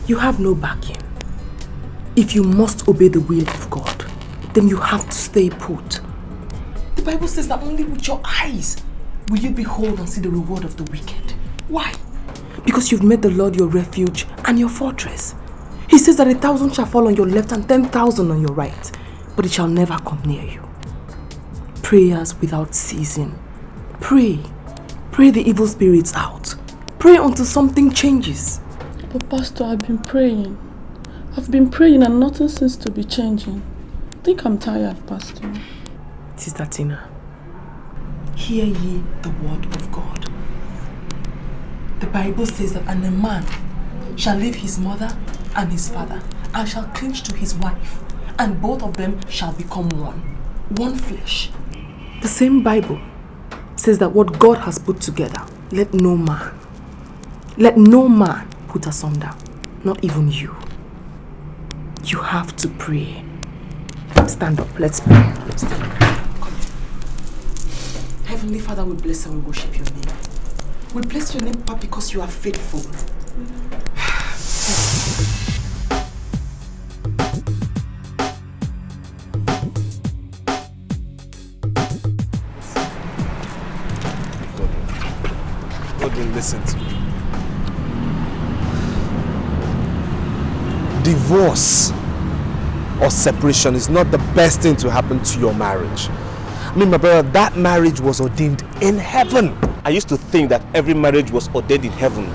You have no backing. If you must obey the will of God, then you have to stay put. The Bible says that only with your eyes will you behold and see the reward of the wicked. Why? Because you've made the Lord your refuge and your fortress. He says that 1,000 shall fall on your left and 10,000 on your right, but it shall never come near you. Prayers without ceasing. Pray. Pray the evil spirits out. Pray until something changes. But Pastor, I've been praying. I've been praying and nothing seems to be changing. I think I'm tired, Pastor. Sister Tina, hear ye the word of God. The Bible says that, and a man shall leave his mother and his father, and shall cling to his wife, and both of them shall become one flesh. The same Bible says that what God has put together, let no man put asunder, not even you. You have to pray. Stand up, let's pray. Stand up. Come here. Heavenly Father, we bless and we worship your name. We bless your name, Papa, because you are faithful. God will listen to me. Divorce or separation is not the best thing to happen to your marriage. I mean, my brother, that marriage was ordained in heaven. I used to think that every marriage was ordained in heaven,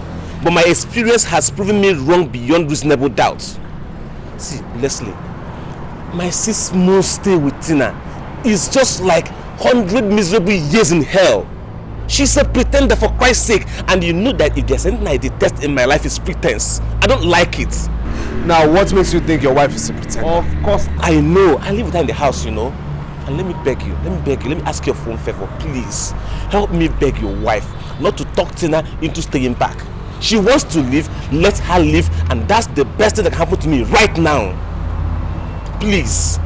but my experience has proven me wrong beyond reasonable doubt. See, Leslie, my 6 months stay with Tina is just like 100 miserable years in hell. She's a pretender, for Christ's sake, and you know that if there's anything I detest in my life is pretense. I don't like it. Now, what makes you think your wife is a pretender? Of course, I know. I live with her in the house, you know. And let me beg you, let me ask you for one favor, please. Help me beg your wife not to talk Tina into staying back. She wants to leave, let her leave, and that's the best thing that can happen to me right now. Please.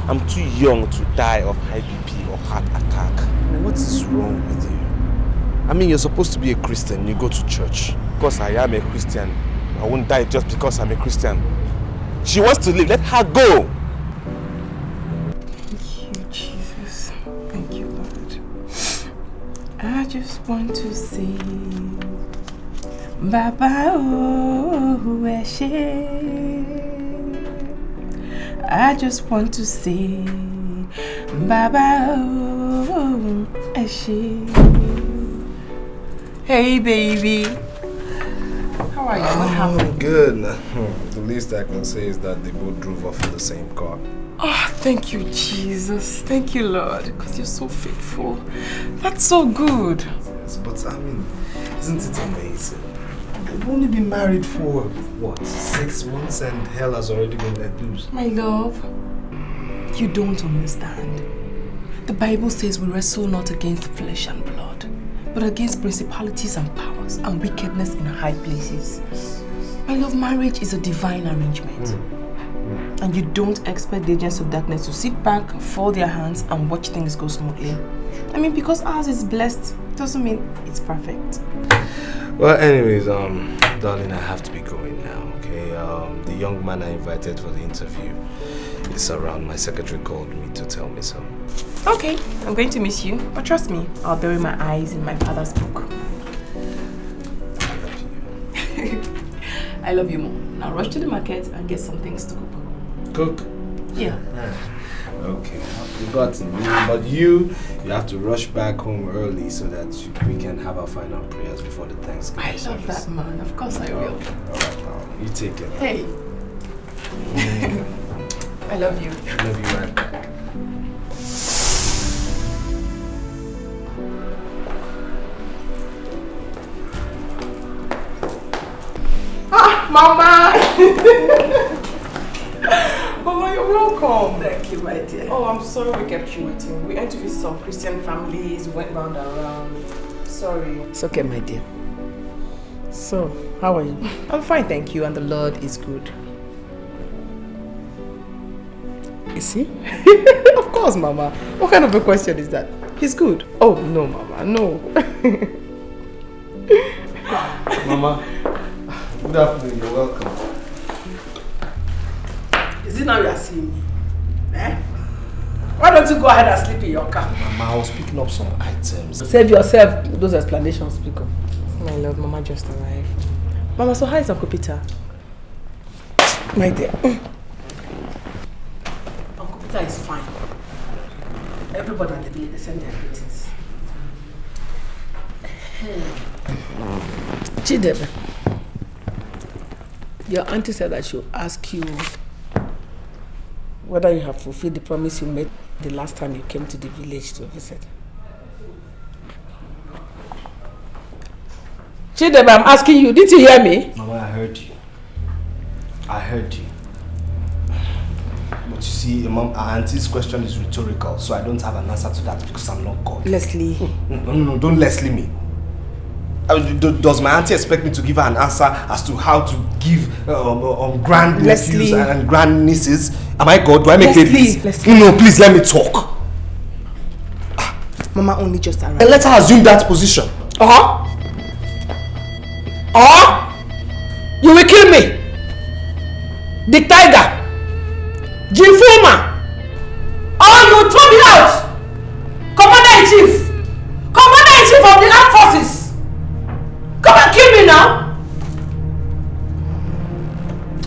I'm too young to die of high BP or heart attack. What is wrong with you? I mean, you're supposed to be a Christian, you go to church. Because I am a Christian, I won't die just because I'm a Christian. She wants to leave, let her go. I just want to say, Baba oh Eshe. I just want to say, Baba oh Eshe. Hey baby, how are you? What happened? Good. The least I can say is that they both drove off in the same car. Oh, thank you, Jesus. Thank you, Lord, because you're so faithful. That's so good. Yes, but I mean, isn't it amazing? They've only been married for, what, 6 months and hell has already been let loose. My love, you don't understand. The Bible says we wrestle not against flesh and blood, but against principalities and powers and wickedness in high places. My love, marriage is a divine arrangement. And you don't expect the agents of darkness to sit back, fold their hands and watch things go smoothly. I mean, because ours is blessed doesn't mean it's perfect. Well, anyways, darling, I have to be going now, okay? The young man I invited for the interview is around. My secretary called me to tell me so. Okay, I'm going to miss you, but trust me, I'll bury my eyes in my father's book. I love you. I love you more. Now rush to the market and get some things to cook. Cook? Yeah. Okay, I've forgotten. But you have to rush back home early so that we can have our final prayers before the Thanksgiving service. I love that, man. Of course I will. Okay. Alright, now you take it. Hey. I love you. I love you right back. Ah, Mama! Mama, you're welcome. Thank you, my dear. Oh, I'm sorry we kept you waiting. We went to visit some Christian families, went round and round. Sorry. It's okay, my dear. So, how are you? I'm fine, thank you, and the Lord is good. Is he? Of course, Mama. What kind of a question is that? He's good. Oh, no, Mama, no. Mama, Good afternoon, you're welcome. Is it now you are seeing me? Eh? Why don't you go ahead and sleep in your car? Mama, I was picking up some items. Save yourself those explanations, speak up. My love, Mama just arrived. Mama, so how is Uncle Peter? My dear. Uncle Peter is fine. Everybody at the village, they send their greetings. Chidebe, your auntie said I should ask you whether you have fulfilled the promise you made the last time you came to the village to visit. Chidebe, I'm asking you, did you hear me? Mama, I heard you. I heard you. But you see, Mom, our auntie's question is rhetorical, so I don't have an answer to that because I'm not God. Leslie. No, don't Leslie me. Does my auntie expect me to give her an answer as to how to give grand nephews and grand nieces? Am I God? Do I make babies? No, please let me talk. Mama only just arrived. And let her assume that position. You will kill me. The tiger. Jinfuma. You throw me out. Commander-in-Chief. Commander-in-Chief of the armed forces. Come and kill me now.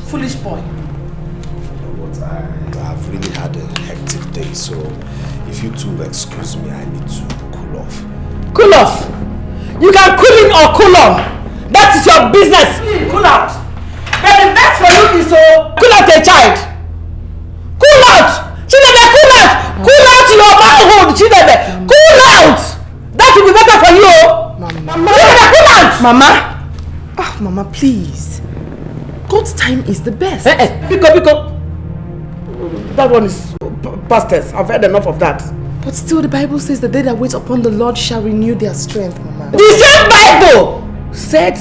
Foolish boy. You know what? I've really had a hectic day, so if you two excuse me, I need to cool off. Cool off? You can cool in or cool on. That is your business. Cool out. But the best for you is to cool out a child. Cool out. Chinebe, cool out. Cool out your manhood, Chinebe. Cool out. That will be better for you. Mama. Chinebe, cool out. Mama. Mama, please. God's time is the best. Because that one is past tense. I've heard enough of that. But still, the Bible says that they that wait upon the Lord shall renew their strength, Mama. The same Bible said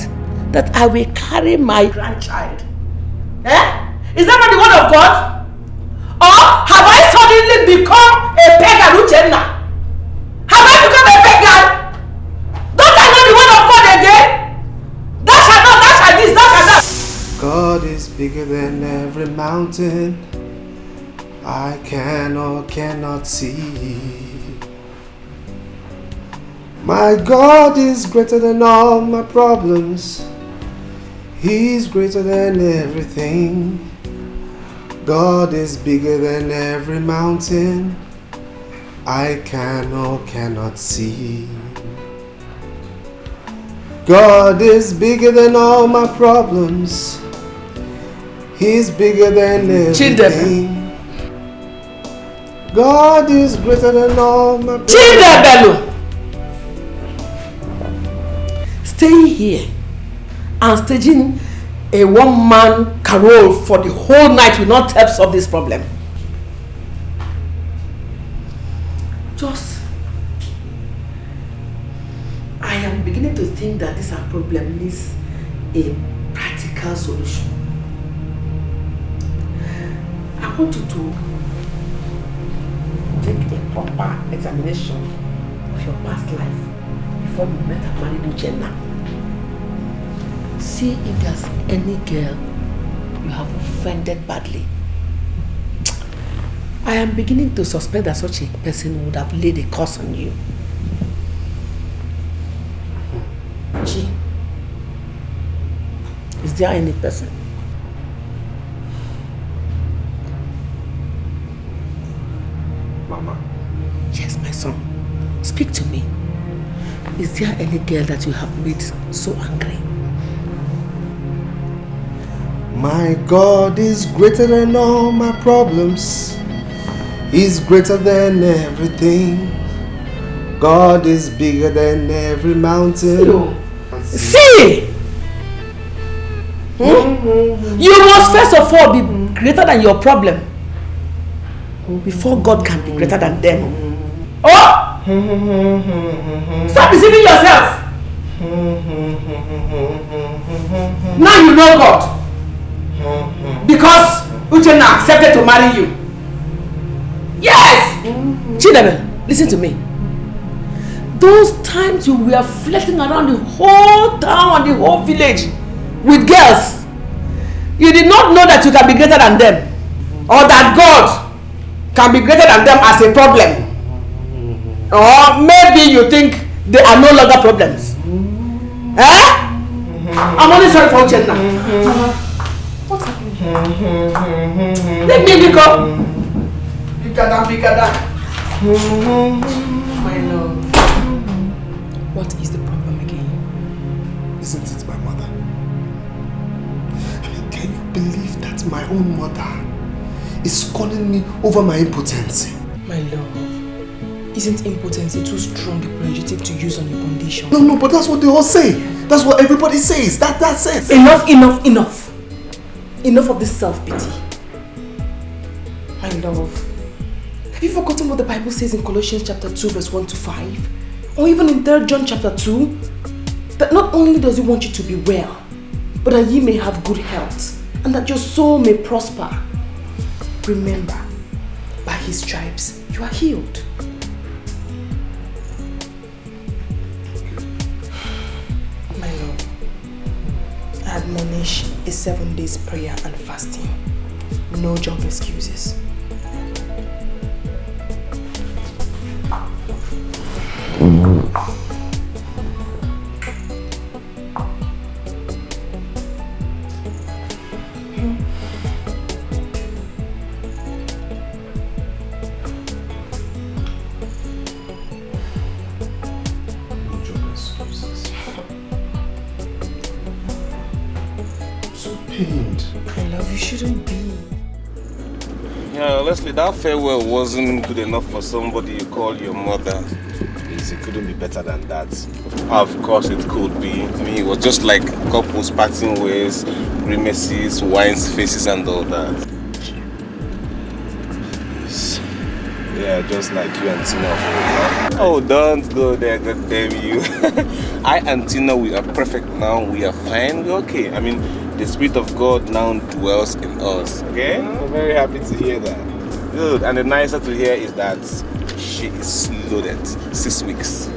that I will carry my grandchild. Is that not the word of God? Or have I suddenly become a pagan, Uchenna? Have I become a pagan? Don't I know the word of God again? That shall not, that shall this, that shall that. God is bigger than every mountain I can or cannot see. My God is greater than all my problems. He's greater than everything. God is bigger than every mountain I can or cannot see. God is bigger than all my problems. He's bigger than everything. God is greater than all my problems. Staying here and staging a one-man carol for the whole night will not help solve this problem. I am beginning to think that this problem needs a practical solution. I want you to take a proper examination of your past life before you met and married Uchenna. See if there's any girl you have offended badly. I am beginning to suspect that such a person would have laid a curse on you. Gee, is there any person? Mama. Yes, my son. Speak to me. Is there any girl that you have made so angry? My God is greater than all my problems. He's greater than everything. God is bigger than every mountain. See! You must first of all be greater than your problem before God can be greater than them. Oh! Stop deceiving yourself! Now you know God. Because Uchenna accepted to marry you. Yes! Chinebe, listen to me. Those times you were flirting around the whole town and the whole village with girls. You did not know that you can be greater than them, or that God can be greater than them as a problem. Or maybe you think they are no longer problems. Eh? I'm only sorry for Uchenna. Mama, what's happening? Let me go. My love. What is the problem again? Isn't it my mother? I mean, can you believe that my own mother is calling me over my impotency? My love, isn't impotency too strong a prejudice to use on your condition? No, but that's what they all say. That's what everybody says. That says. Enough. Enough of this self-pity. My love, have you forgotten what the Bible says in Colossians chapter 2 verse 1 to 5? Or even in 3 John chapter 2? That not only does he want you to be well, but that ye may have good health, and that your soul may prosper. Remember, by his stripes you are healed. My love, I admonish a 7 days prayer and fasting. No job excuses. Leslie, that farewell wasn't good enough for somebody you call your mother. Please, it couldn't be better than that. Of course it could be. I mean, it was just like couples parting ways, grimaces, wines, faces and all that. Yeah, just like you and Tina. Oh, don't go there, God damn you. I and Tina, we are perfect now. We are fine. We're okay. I mean, the Spirit of God now dwells in us. Okay? I'm very happy to hear that. Good. And the nicer to hear is that she is loaded. 6 weeks.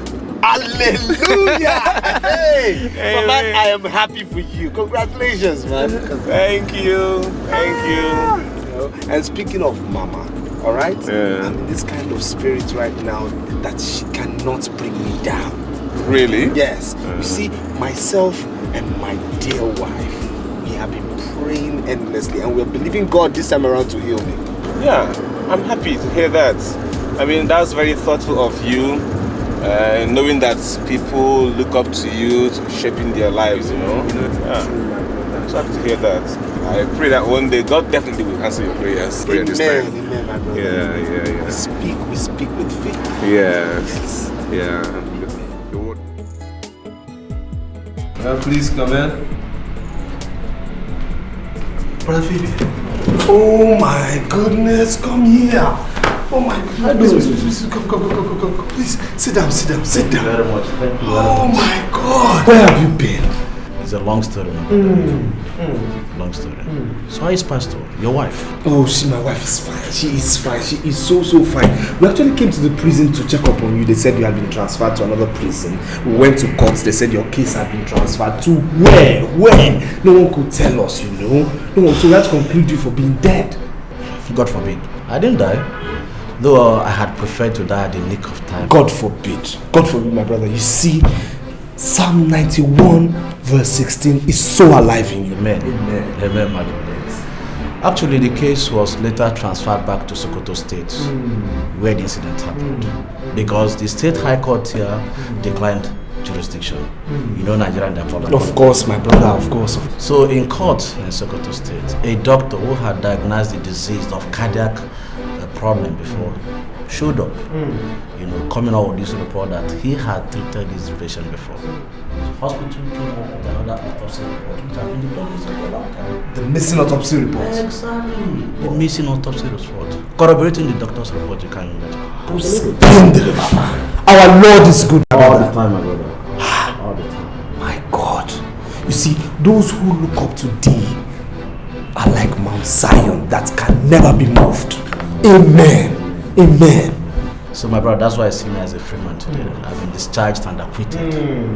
Hallelujah! Hey! Mama, I am happy for you. Congratulations, man. Thank you. And speaking of Mama, alright? Yeah. I'm in this kind of spirit right now that she cannot bring me down. Really? Yes. You see, myself and my dear wife, we have been praying endlessly and we're believing God this time around to heal me. Yeah, I'm happy to hear that. I mean, that's very thoughtful of you, knowing that people look up to you, to shaping their lives, you know. Yeah. So happy to hear that. I pray that one day God definitely will answer your prayers. Amen, amen, my brother. Yeah. We speak with faith. Yes. Yeah. Please come in. Brother Phoebe. Oh my goodness, come here. Oh my goodness. Please, come. Please, sit down. Thank you very much. Thank you very much. Oh my God. Where have you been? It's a long story. Long story. So how is Pastor, your wife? Oh, my wife is fine. She is fine. She is so fine. We actually came to the prison to check up on you. They said you had been transferred to another prison. We went to court. They said your case had been transferred to where? No one could tell us, you know. No one. So we had to conclude you for being dead. God forbid. I didn't die. Though I had preferred to die at the nick of time. God forbid. God forbid, my brother. You see, Psalm 91 verse 16 is so alive in you. Amen, my brothers. Actually, the case was later transferred back to Sokoto State, where the incident happened. Because the state high court here declined jurisdiction. You know Nigerian problem. Of course, my brother, of course. So in court in Sokoto State, a doctor who had diagnosed the disease of cardiac problem before showed up, coming out with this report that he had treated this patient before. The hospital came up with another autopsy report, which had been done for a long time. The missing autopsy report? Exactly. The missing autopsy report. Corroborating the doctor's report, you can imagine. Splendid. Our Lord is good. All the time, my brother. All the time. My God. You see, those who look up to thee are like Mount Zion that can never be moved. Amen. So my brother, that's why I see me as a free man today. I've been discharged and acquitted.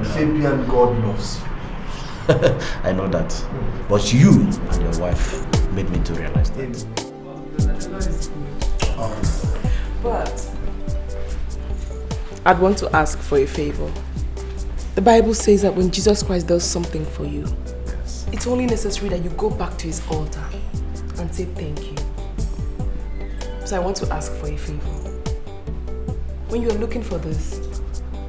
Fabian, God loves you. I know that. But you and your wife made me to realize that. But I'd want to ask for a favor. The Bible says that when Jesus Christ does something for you, it's only necessary that you go back to his altar and say thank you. So I want to ask for a favor. When you were looking for this,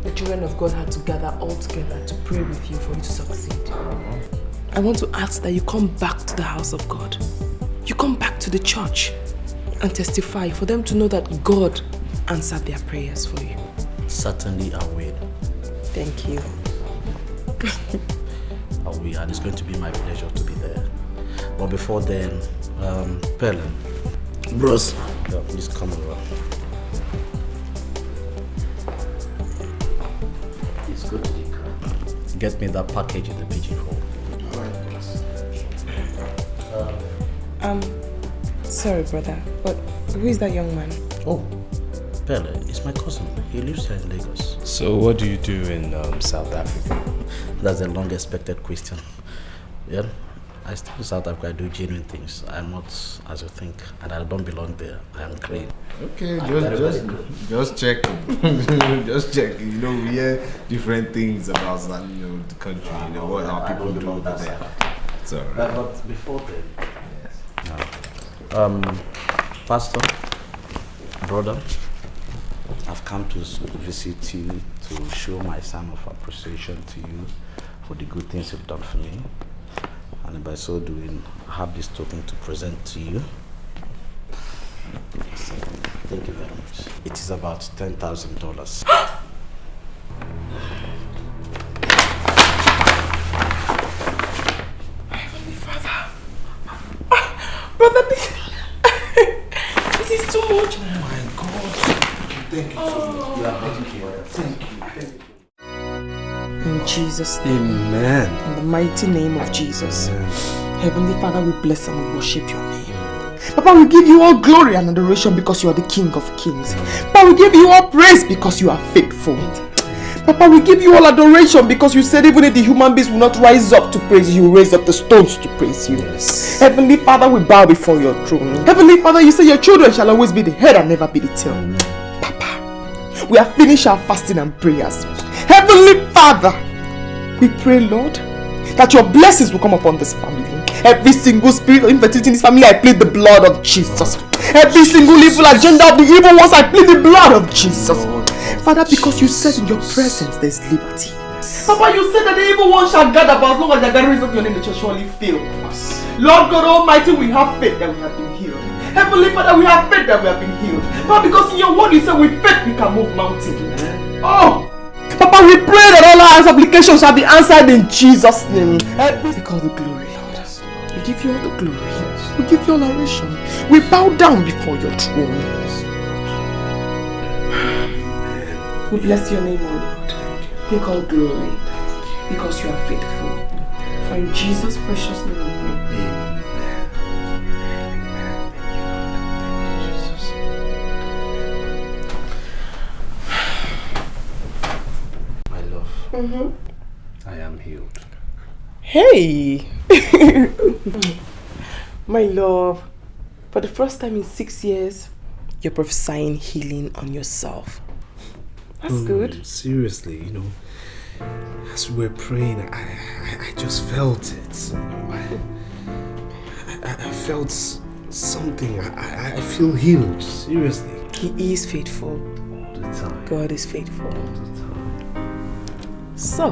the children of God had to gather all together to pray with you for you to succeed. I want to ask that you come back to the house of God. You come back to the church and testify for them to know that God answered their prayers for you. Certainly I will. Thank you. I will, and it's going to be my pleasure to be there. But before then, Perlin. Bros. Yeah, please come over. Please go to the car. Get me that package in the pigeonhole. Sorry brother, but who is that young man? Oh, Pele, it's my cousin. He lives here in Lagos. So what do you do in South Africa? That's a long expected question. Yeah, I stay in South Africa. I do genuine things. I'm not as you think, and I don't belong there. I am clean. Okay, just check. Just check. You know, we hear different things about the country. You know what our people do over there. It's alright. But before then, Pastor, brother, I've come to visit you to show my sign of appreciation to you for the good things you've done for me. And by so doing, I have this token to present to you. Thank you very much. It is about $10,000. Heavenly Father. Brother, this is too much. Oh my God. Thank you. Thank you. In Jesus' name. Amen. In the mighty name of Jesus. Amen. Heavenly Father, we bless and we worship your name. Papa, we give you all glory and adoration because you are the King of Kings. Papa, we give you all praise because you are faithful. Papa, we give you all adoration because you said even if the human beings will not rise up to praise you, you raise up the stones to praise you. Yes. Heavenly Father, we bow before your throne. Heavenly Father, you say your children shall always be the head and never be the tail. Papa, we have finished our fasting and prayers. Heavenly Father, we pray, Lord, that your blessings will come upon this family. Every single spirit of infertility in this family, I plead the blood of Jesus. Every single evil agenda of the evil ones, I plead the blood of Jesus. Father, because you said in your presence there's liberty. Papa, you said that the evil one shall gather, but as long as the gathering is not your name, they shall surely fail. Lord God Almighty, we have faith that we have been healed. Heavenly Father, we have faith that we have been healed. But because in your word you said with faith we can move mountains. Oh! Papa, we pray that all our supplications shall be answered in Jesus' name. Take all the glory, Lord. We give you all the glory. We give you all adoration. We bow down before your throne. We bless your name, O Lord. Take all glory because you are faithful. For in Jesus' precious name we pray. Mm-hmm. I am healed. Hey! My love, for the first time in 6 years, you're prophesying healing on yourself. That's good. Seriously, as we were praying, I just felt it. I felt something. I feel healed. Seriously. He is faithful. All the time. God is faithful. All the time. So,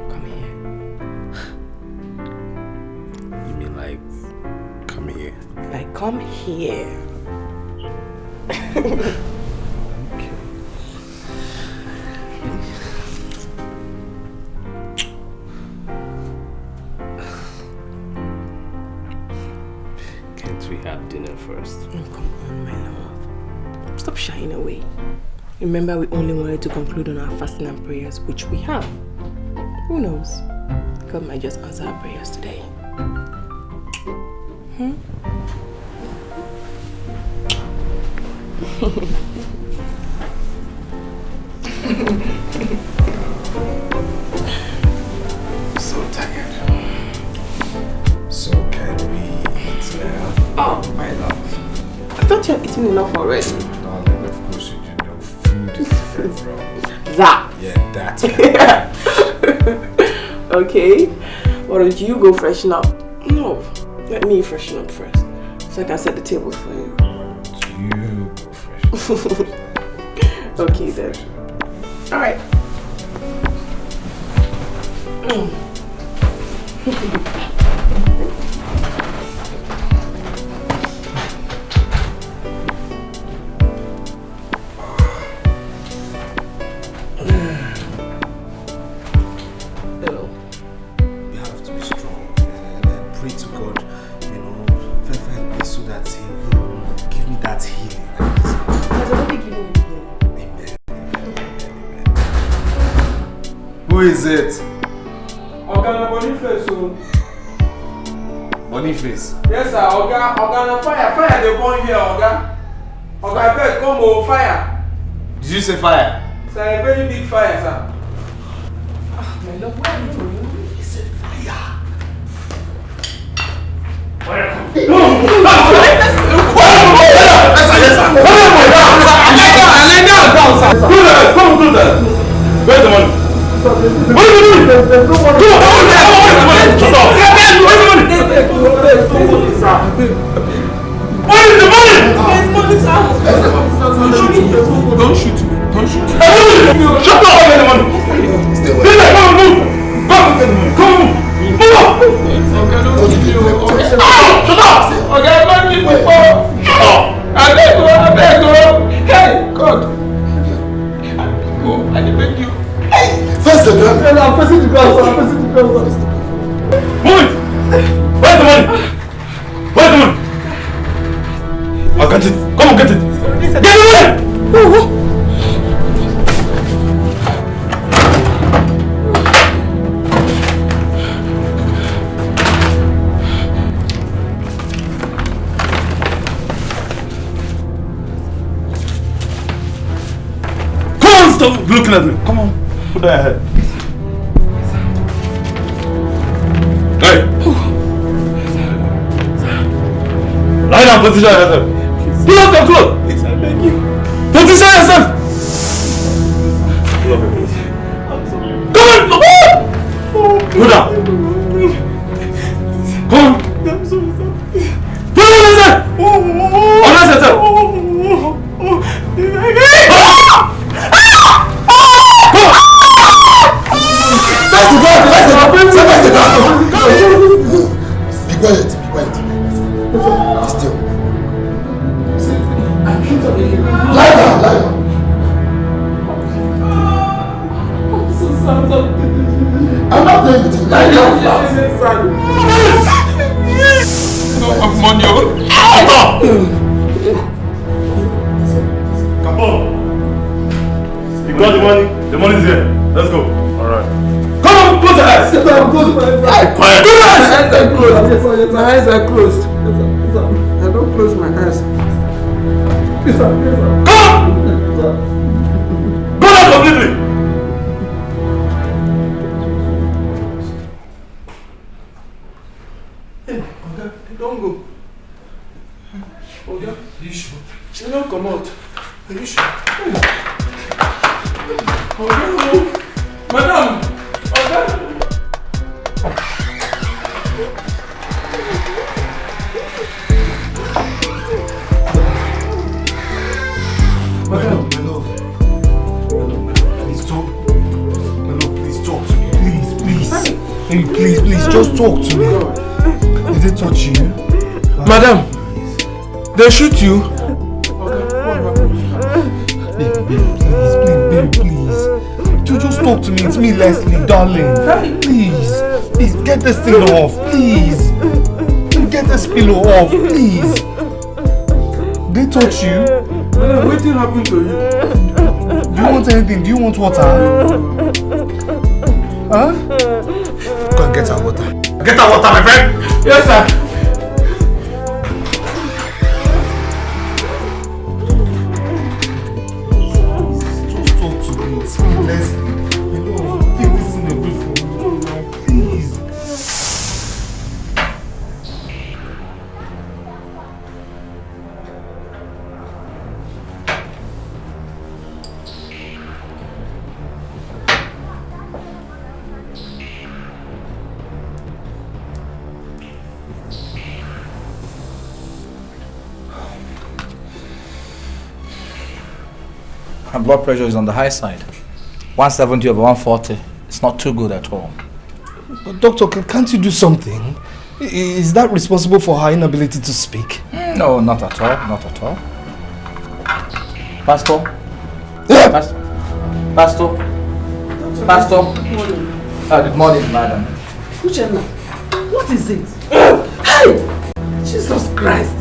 come here. You mean like, come here? Like, come here. Okay. Can't we have dinner first? Oh, come on, my love. Stop shying away. Remember, we only wanted to conclude on our fasting and prayers, which we have. Who knows? God might just answer our prayers today. eaten enough already. Darling, of course you do know food is different from... That. Yeah, that. Okay. Why don't you go freshen up? No, let me freshen up first. So I can set the table for you. Why don't you go freshen up? Okay then. Alright. Who is it? Oga Boniface. Boniface? Yes sir, Oga fire they burn here, Oga. Oga beg come over fire. Did you say fire? Sir, a very big fire, sir. My love, where are you going? He said fire. Where's the money? What are you doing? Shut up! What is the money? Don't shoot me. Shut up! Where's the money? Stay away. Come on, move! Come on! Move up! Shut up! Okay, I'm not people. I beg you. Hey, God. I beg you. First the gun. I'm pressing the gun, sir. Move it! Where's the money? I'll get it. Come on, get it. Get the money! Come on, stop looking at me. Come on, put that head. Hey! Lie down, position yourself. Pull up your clothes. Please, I beg you. Position yourself. Pull up your clothes. I'm sorry. Come on, look. Go down. Come on. I'm sorry, sir. Pull up yourself. Unless yourself. Be quiet. Be still. Lie down. I'm not playing with you. Lie down. No, I'm on your own. Come on. You got the money? The money's here. Let's go. Alright. Come on, close your eyes. Yes, sir, I'm closed. Quiet. My eyes are closed. Yes, sir. My eyes are closed. Yes, sir. I don't close my eyes. Yes, sir. Come on. Go down completely. Hey, Oga, don't go. Oga, you sure? You don't come out. Are you sure? Oga, no. Madam! Oga! Madam, my love. Please talk. My love, please talk to me. Please. Hey, please, just talk to me. Did they touch you? Madam! They shoot you? Babe, please. Just talk to me. It's me, Leslie, darling. Please, get this thing off. Please. Get this pillow off, please. They touch you? Madam, what happened to you? Do you want anything? Do you want water? Huh? Go and get her water. Get that water, my friend. Yes, sir. Just talk to me. It's me, Leslie. You know, take this thing away from me. Please. Her blood pressure is on the high side. 170 over 140. It's not too good at all. But doctor, can't you do something? Is that responsible for her inability to speak? No, not at all. Not at all. Pastor? Pastor? Pastor? Pastor? Good morning, madam. Uchenna, what is it? Hey! Jesus Christ!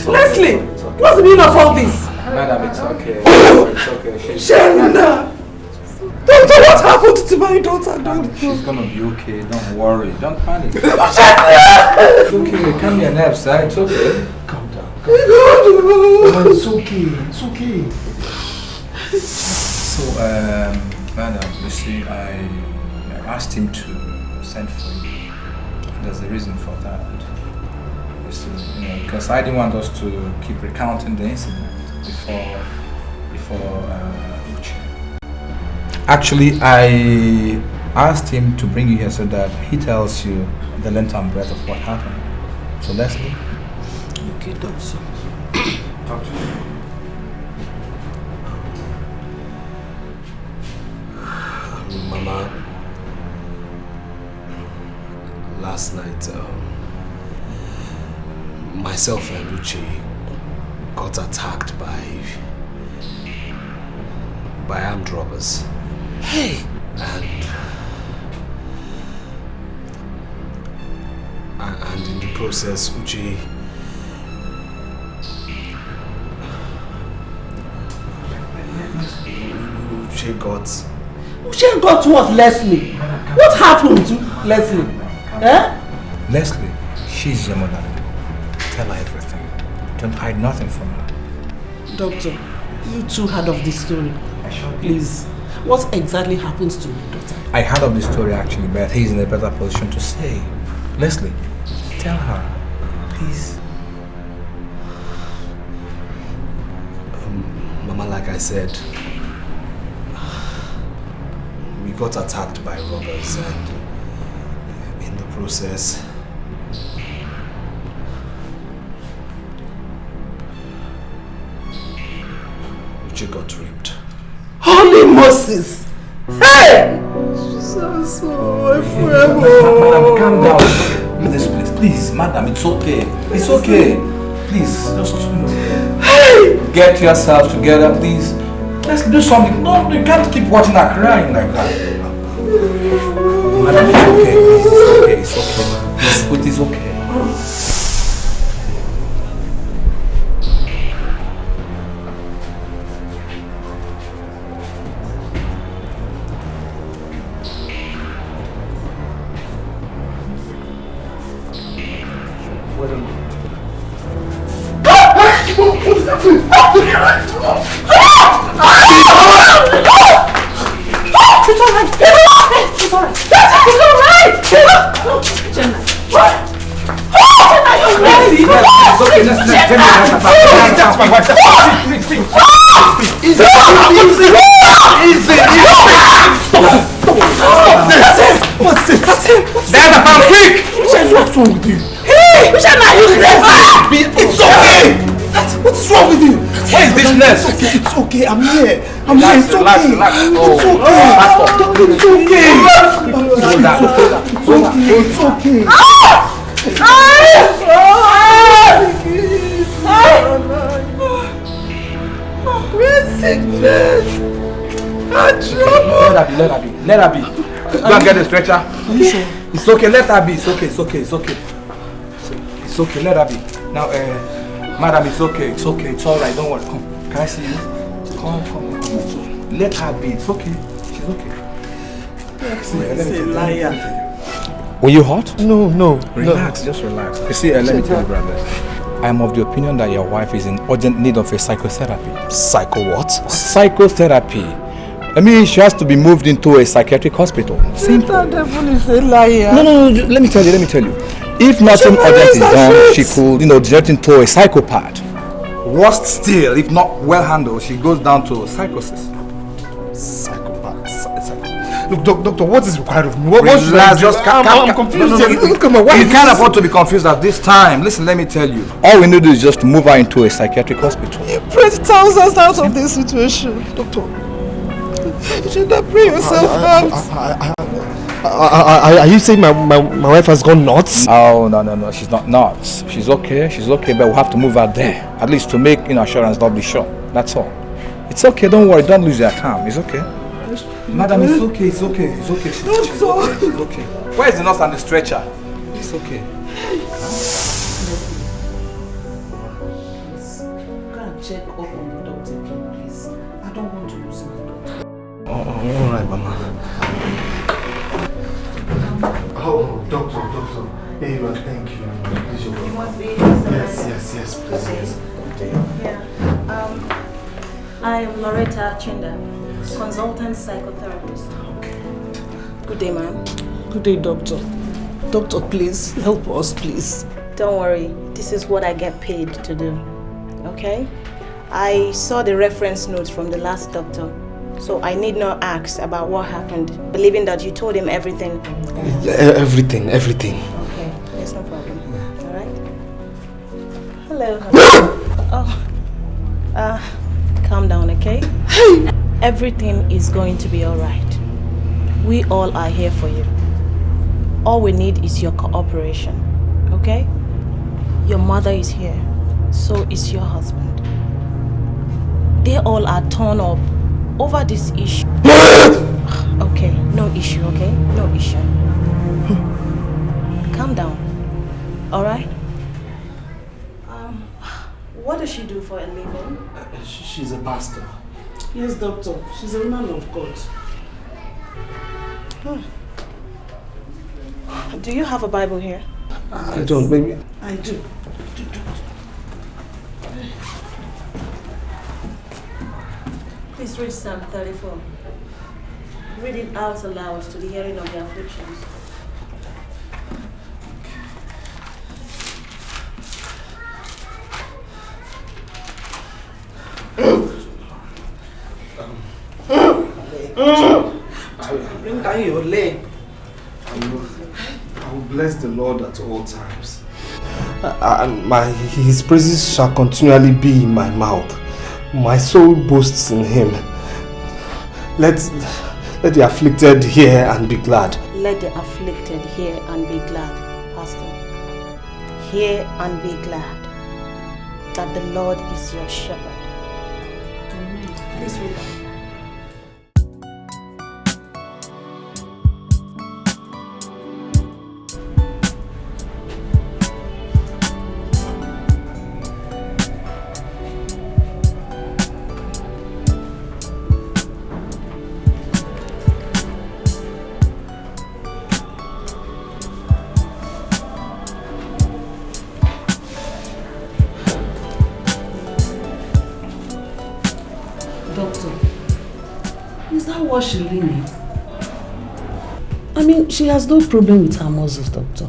Leslie, what's the meaning of all this? Madam, it's okay. It's okay. Uchenna! Doctor, what happened to my daughter? She's gonna be okay. Don't worry. Don't panic. It's okay. Calm your nerves, sir. It's okay. Calm down. It's okay. It's okay. So, madam, you see, I asked him to send for you. There's a reason for that. You see, because I didn't want us to keep recounting the incident before Uche. Actually, I asked him to bring you here so that he tells you the length and breadth of what happened. So, Leslie. Okay, doctor. Mama, last night, myself and Uche got attacked by armed robbers. Hey! And in the process, Uche got what, Leslie? What happened to Leslie? Leslie, she's your mother. Tell her everything. Don't hide nothing from her. Doctor, you too heard of this story. Please, what exactly happens to my daughter? I heard of this story actually, but he's in a better position to say. Leslie, tell her, please. Mama, like I said, we got attacked by robbers and in the process, Uche got raped. Holy Moses! Hey! Jesus, Madam, calm down. Leave this place, please. Madam, it's okay. It's okay. Please, just get yourself together, please. Let's do something. No, you can't keep watching her crying like that. Madam, it's okay. Please, it's okay. It's okay. It is okay. It's okay, I'm here. I'm here. It's okay. Relax. Oh, it's okay. It's okay. It's okay. We're sickness. Let her be. Go and get the stretcher. Are you sure? It's okay. Let her be. It's okay. It's okay. Let her be. Now, madam, it's okay. It's all right. Don't worry. Come. Can I see you? Come. Let her be. It's okay. She's okay. He's a liar. Were you hot? No. Relax. Just relax. You see, let me tell you, brother. I am of the opinion that your wife is in urgent need of a psychotherapy. Psycho what? Psychotherapy. I mean, she has to be moved into a psychiatric hospital. Simple. That devil is a liar. No. Let me tell you. If nothing urgent is done, she could, degenerate into a psychopath. Worst still, if not well handled, she goes down to psychosis. Psychopath. Look, doctor, what is required of me? What should I Relax, do? just I'm confused. Look at my wife. You can't afford to be confused at this time. Listen, let me tell you. All we need to do is just to move her into a psychiatric hospital. You prayed thousands out of this situation. Doctor, you should not pray yourself out. Are you saying my wife has gone nuts? Oh, no. She's not nuts. She's okay, but we'll have to move her there. At least to make assurance doubly sure. That's all. It's okay, don't worry. Don't lose your calm. It's okay. Madam, it's okay. She's okay. It's okay. Where is the nurse and the stretcher? It's okay. Go and check up on the doctor, please. I don't want to lose my daughter. All right, Mama. Oh, doctor. Hey, thank you. Please, You must be Yes, please. Yeah. I am Loretta Chinda, consultant psychotherapist. Okay. Good day, ma'am. Good day, doctor. Doctor, please, help us, please. Don't worry, this is what I get paid to do, okay? I saw the reference notes from the last doctor, so I need not ask about what happened, believing that you told him everything. Everything. Okay, there's no problem. All right? Hello. Calm down, okay? Everything is going to be all right. We all are here for you. All we need is your cooperation, okay? Your mother is here, so is your husband. They all are torn up over this issue. Okay, no issue, okay? No issue. Calm down, all right? What does she do for a living? She's a pastor. Yes, doctor. She's a woman of God. Do you have a Bible here? I don't, baby. I do. Please read Psalm 34. Read it out aloud to the hearing of the afflictions. Bring down your leg. I will bless the Lord at all times. His praises shall continually be in my mouth. My soul boasts in him. Let the afflicted hear and be glad. Let the afflicted hear and be glad, Pastor. Hear and be glad that the Lord is your shepherd. Please read that. What she really needs. I mean, she has no problem with her muscles, doctor.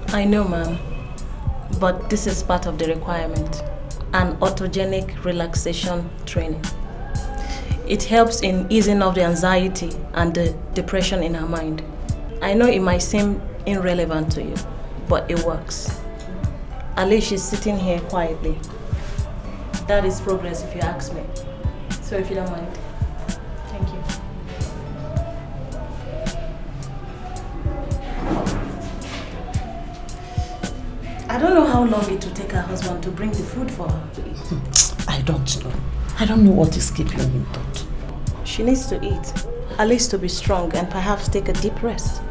I know, ma'am, but this is part of the requirement, an autogenic relaxation training. It helps in easing off the anxiety and the depression in her mind. I know it might seem irrelevant to you, but it works. At least she's sitting here quietly. That is progress if you ask me. So if you don't mind. Thank you. I don't know how long it will take her husband to bring the food for her. I don't know. I don't know what is keeping him, doctor. She needs to eat, at least to be strong and perhaps take a deep rest.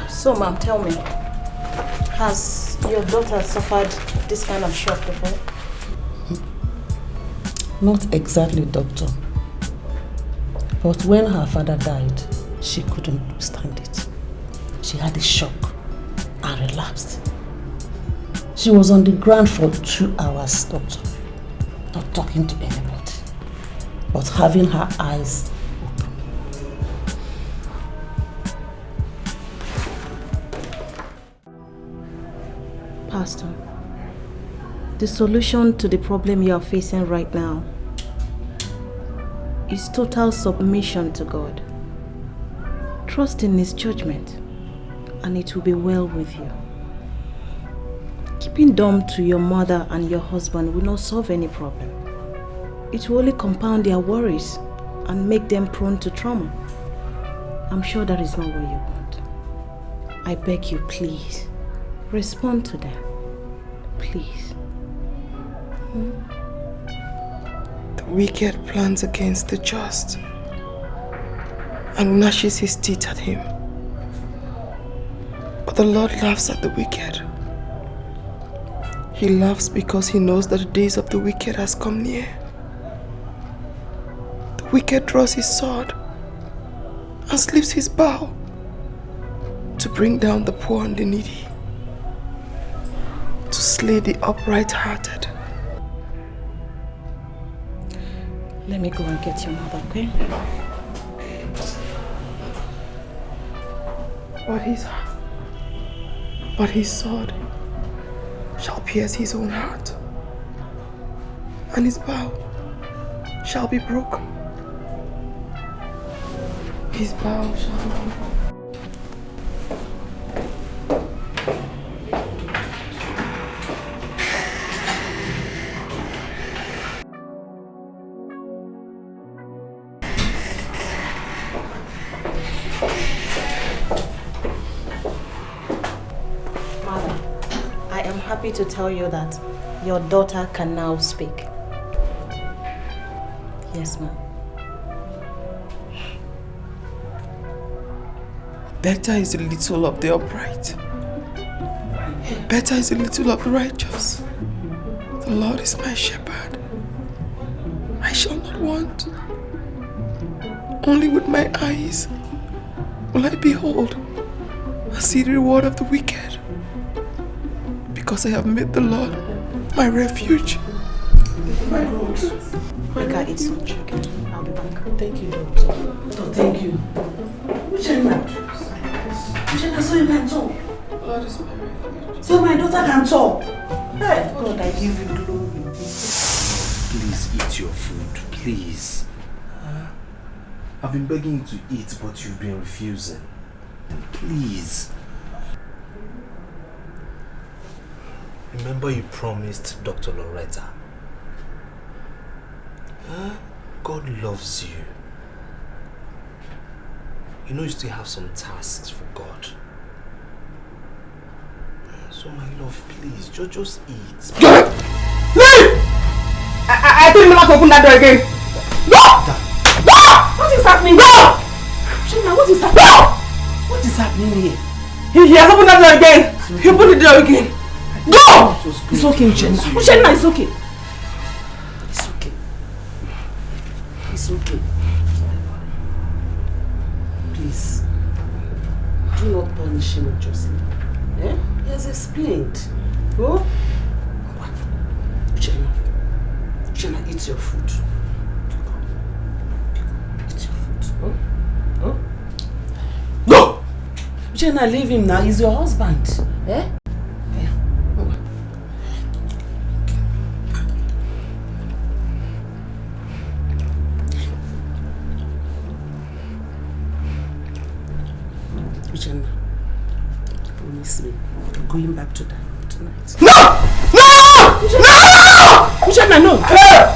So, ma'am, tell me, has your daughter suffered this kind of shock before? Not exactly, doctor. But when her father died, she couldn't withstand it. She had a shock and relapsed. She was on the ground for 2 hours, doctor. Not talking to anybody, but having her eyes open. Pastor, the solution to the problem you are facing right now is total submission to God. Trust in His judgment, and it will be well with you. Keeping dumb to your mother and your husband will not solve any problem. It will only compound their worries and make them prone to trauma. I'm sure that is not what you want. I beg you, please, respond to them. Please. The wicked plans against the just and gnashes his teeth at him. But the Lord laughs at the wicked. He laughs because he knows that the days of the wicked has come near. The wicked draws his sword and slips his bow to bring down the poor and the needy, to slay the upright-hearted. Let me go and get your mother, okay? But his sword shall pierce his own heart, and his bow shall be broken. His bow shall be broken. To tell you that your daughter can now speak. Yes, ma'am. Better is a little of the upright. Better is a little of the righteous. The Lord is my shepherd. I shall not want. Only with my eyes will I behold and see the reward of the wicked. Because I have made the Lord my refuge. Mika, it's not okay. I'll be back. Thank you, doctor. Doctor, thank you. Uchenna, so you can talk. Lord is my refuge. So my daughter can talk. Hey, God, I give you glory. Please eat your food, please. I've been begging you to eat, but you've been refusing. Please. Remember you promised Dr. Loretta. God loves you. You know you still have some tasks for God. So my love, please, just eat. Leave! I told you not to open that door again. No! No! What is happening? No! Shana, what is happening? No! What is happening here? He has opened that door again. He opened the door again. Go! It's okay, Uchenna. Uchenna, it's okay. It's okay. It's okay. Please, do not punish him unjustly. Eh? He has explained. Oh? Uchenna, eat your food. Eat your food. Huh? No! Uchenna, leave him now. He's your husband. Eh? Promise me you're going back to that tonight. No! No! Uchenna, no!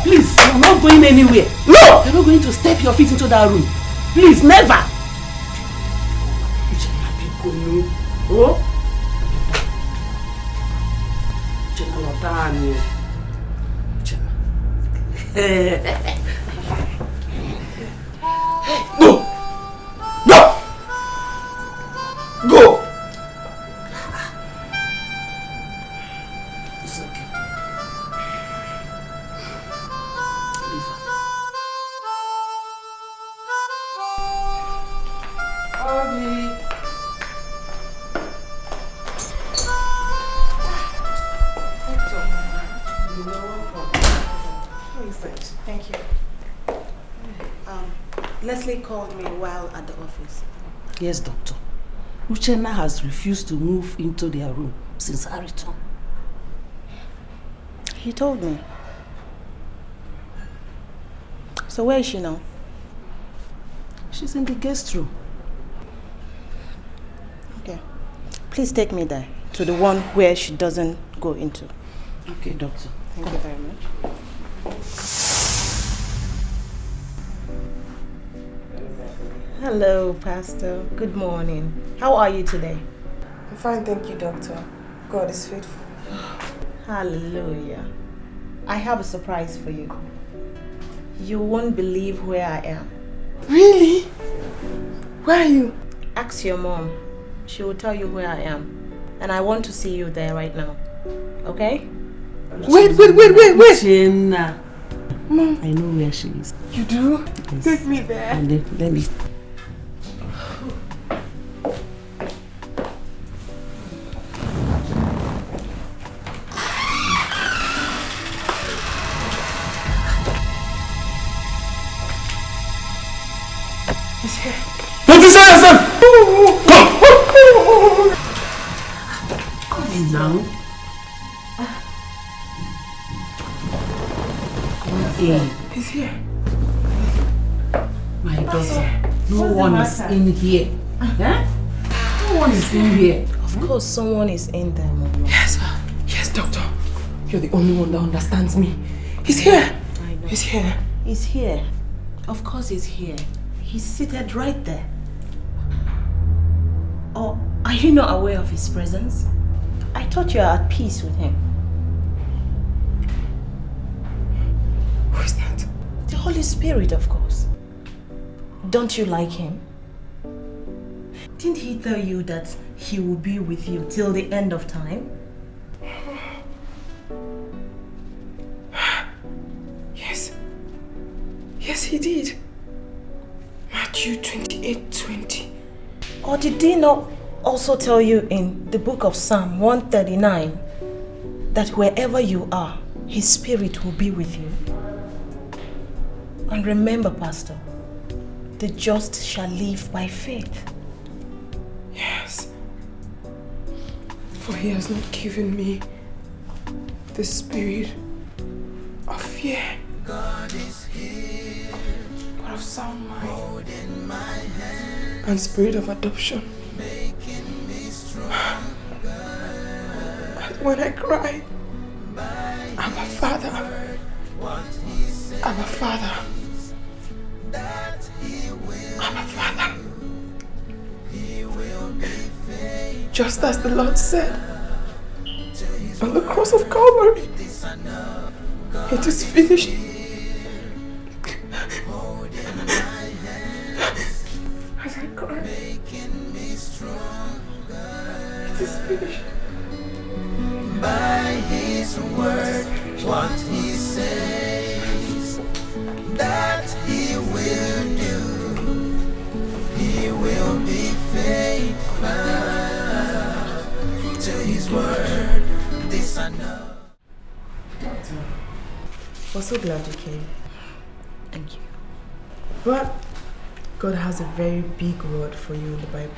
Please, you're not going anywhere. No! You're not going to step your feet into that room. Please, never! Uchenna, be going. Oh? Uchenna, not done. Uchenna. No! No! Go! It's okay. Leave her. Obi. Thank you. Leslie called me while at the office. Yes, doctor. Uchenna has refused to move into their room since her return. He told me. So where is she now? She's in the guest room. Okay. Please take me there, to the one where she doesn't go into. Okay, doctor. Thank you very much. Hello, Pastor. Good morning. How are you today? I'm fine, thank you, Doctor. God is faithful. Hallelujah. I have a surprise for you. You won't believe where I am. Really? Where are you? Ask your mom. She will tell you where I am. And I want to see you there right now. Okay? Wait! Jenna. Mom. I know where she is. You do? Yes. Take me there. And then, let me... He's here. Don't destroy yourself! Come! Come in now. He's here. My daughter, no one is in here. Eh? No one is in here. Of course, someone is in there, Mama. Yes, Doctor. You're the only one that understands me. He's here. I know. He's here. He's here. Of course he's here. He's seated right there. Or are you not aware of his presence? I thought you were at peace with him. Who is that? The Holy Spirit, of course. Don't you like him? Didn't he tell you that he will be with you till the end of time? Yes. Yes, he did. Matthew 28:20. Or did he not also tell you in the book of Psalm 139 that wherever you are, his spirit will be with you? And remember, Pastor, the just shall live by faith. Yes. For he has not given me the spirit of fear, God is here, but of sound mind, holding my hand, and spirit of adoption. making me stronger. And when I cry, Abba Father, What he said Abba Father, that he will, Abba Father, he will be faithful. just as the Lord said To his on the cross of Calvary, this I know, it is finished. holding my hand, As I cry, making me stronger. it is finished. By his word, what he says that he will do, he will be faithful to his word. This I know. We're so glad you came. Thank you. But God has a very big word for you in the Bible.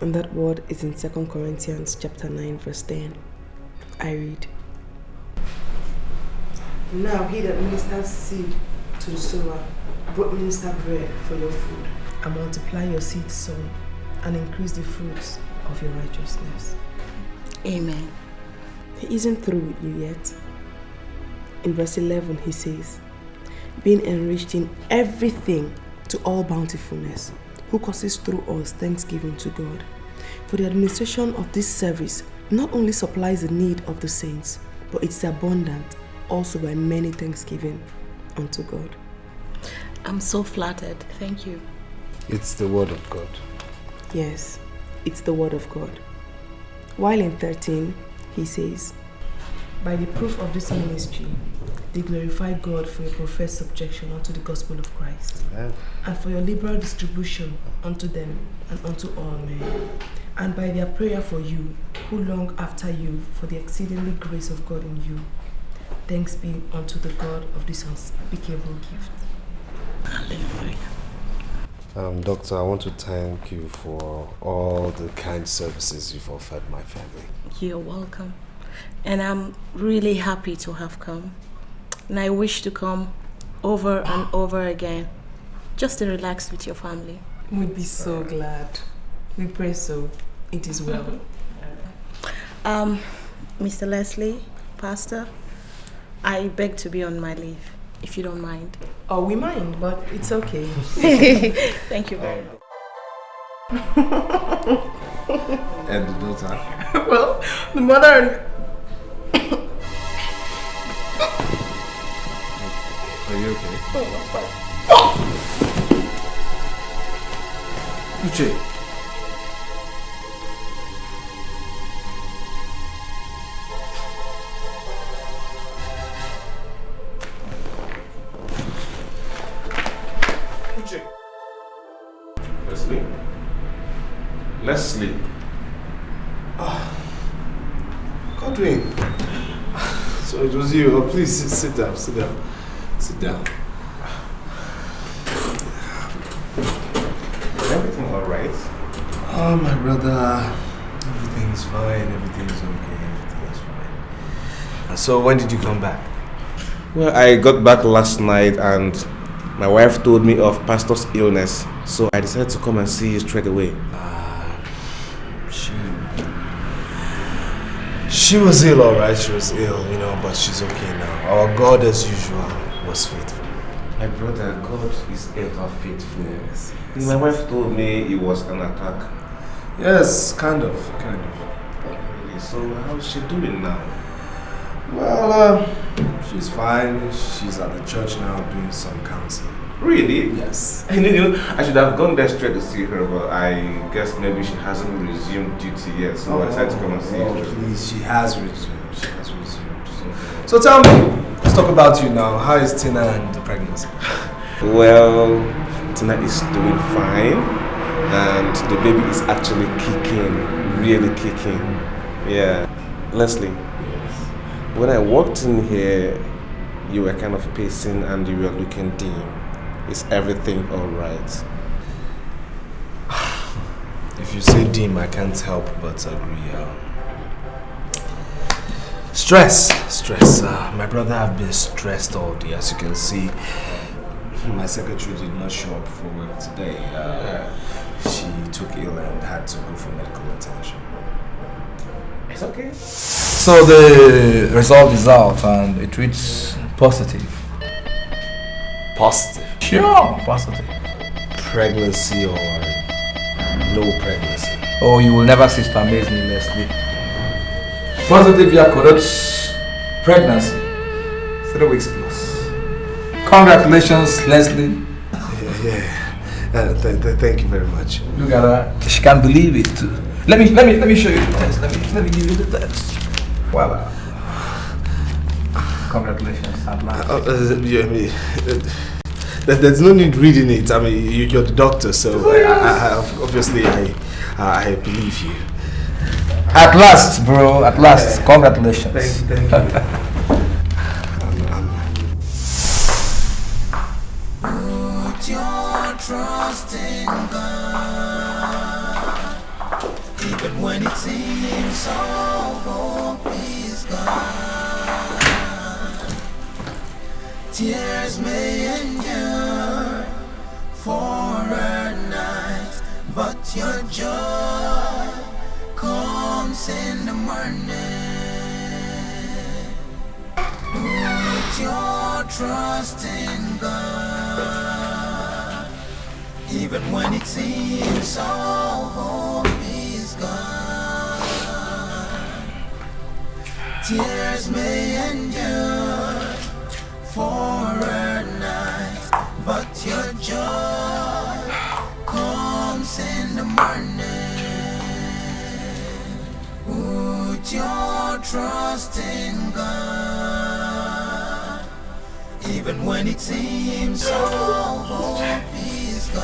And that word is in 2 Corinthians chapter 9, verse 10. I read. Now he that ministers seed to the sower, both minister bread for your food, and multiply your seed sown, and increase the fruits of your righteousness. Amen. He isn't through with you yet. In verse 11 he says, being enriched in everything to all bountifulness, who causes through us thanksgiving to God. For the administration of this service not only supplies the need of the saints, but it's abundant also by many thanksgiving unto God. I'm so flattered. Thank you. It's the word of God. Yes, it's the word of God. While in 13, he says, by the proof of this ministry, they glorify God for your professed subjection unto the gospel of Christ, and for your liberal distribution unto them and unto all men, and by their prayer for you, who long after you for the exceedingly grace of God in you. Thanks be unto the God of this unspeakable gift. Hallelujah. Doctor, I want to thank you for all the kind services you've offered my family. You're welcome. And I'm really happy to have come. And I wish to come over and over again. just to relax with your family. We'd be so glad. We pray so. It is well. Mr. Leslie, Pastor, I beg to be on my leave, if you don't mind. Oh, we mind, but it's okay. Thank you very much. And the daughter? Well, the mother and... Are you okay? Oh, Uche. Leslie? Leslie? Godwin. So it was you. Oh, please sit down, sit down. Sit down. Is everything alright? Oh, my brother. Everything's fine. Everything's okay. Everything's fine. So when did you come back? Well, I got back last night and my wife told me of Pastor's illness. So I decided to come and see you straight away. She was ill, alright. She was ill, you know, but she's okay now. Our God, as usual, was faithful. My brother, God is ever faithful. Yes. My wife told me it was an attack. Yes, kind of. Really? So how's she doing now? Well, she's fine. She's at the church now doing some counseling. Really? Yes. I should have gone there straight to see her, but I guess maybe she hasn't resumed duty yet, so I decided to come and see her. Please, she has resumed. She has resumed. So tell me, let's talk about you now. How is Tina and the pregnancy? Well, Tina is doing fine, and the baby is actually kicking, really kicking. Yeah. Leslie, when I walked in here, you were kind of pacing and you were looking dim. Is everything alright? If you say dim, I can't help but agree. Stress. My brother have been stressed all day. As you can see, my secretary did not show up for work today. She took ill and had to go for medical attention. It's okay. So the result is out and it reads positive. Positive? Sure, positive. Pregnancy or no pregnancy? Oh, you will never cease to amaze me, Leslie. Positive Yakodot's pregnancy. 3 weeks plus. Congratulations, Leslie. Yeah. Thank you very much. Look at her. She can't believe it too. Let me show you the test. Let me give you the test. Voila. Congratulations, at last. There's no need reading it. I mean, you're the doctor, so obviously I believe you. At last, bro. At last. Congratulations. Thank you. Put your trust in God, even when it seems all hope is gone. Tears may endure for a night, but your joy comes in the morning. Put your trust in God, even when it seems all hope is gone. Tears may endure for a night, but your joy comes in the morning. Put your trust in God, even when it seems all hope is gone.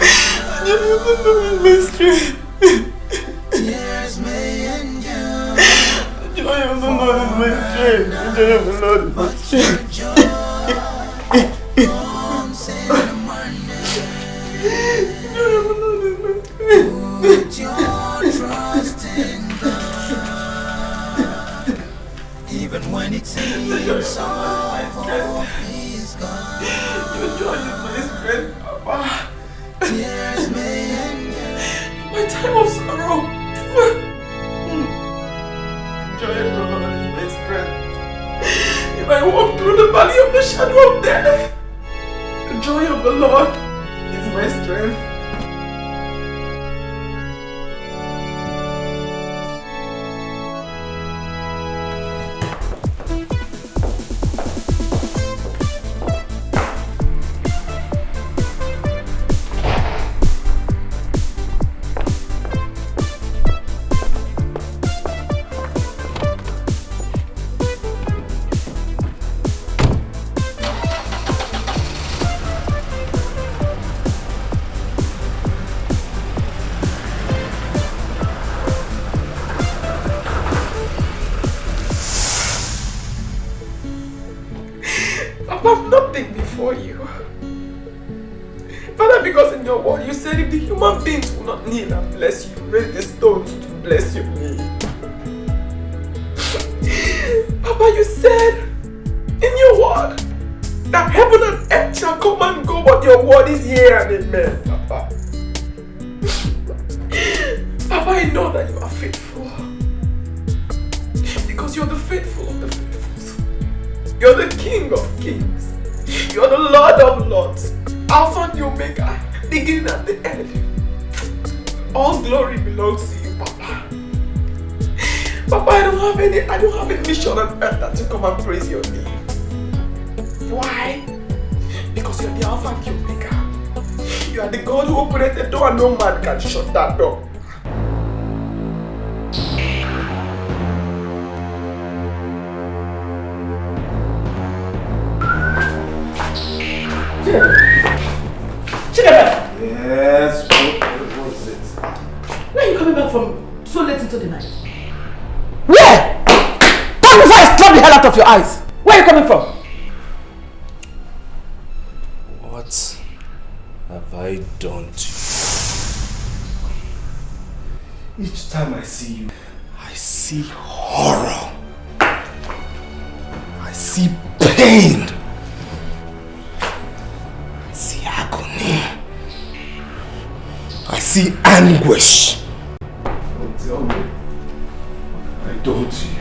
Tears may endure for a night, but your joy comes in the morning. Put your trust in God, even when it seems all hope is gone. shadow of death. The joy of the Lord is my strength. I'm nothing before you. Father, because in your word you said if the human beings will not kneel and bless you, raise the stones to bless your name. Papa, you said in your word that heaven and earth shall come and go, but your word is here and amen, Papa. Papa, I know that you are faithful. Because you're the faithful of the faithful. You're the King of Kings. You're the Lord of Lords. Alpha and Omega, beginning and the end. All glory belongs to you, Papa. Papa, I don't have a mission on earth that to come and praise your name. Why? Because you're the Alpha and the Omega. You are the God who opened the door and no man can shut that door. Yes, what was it? Where are you coming back from so late into the night? Where? Come before I slap the hell out of your eyes. Where are you coming from? What have I done to you? Each time I see you, I see horror. I see pain. I see agony. I see anguish. don't tell me I done to you.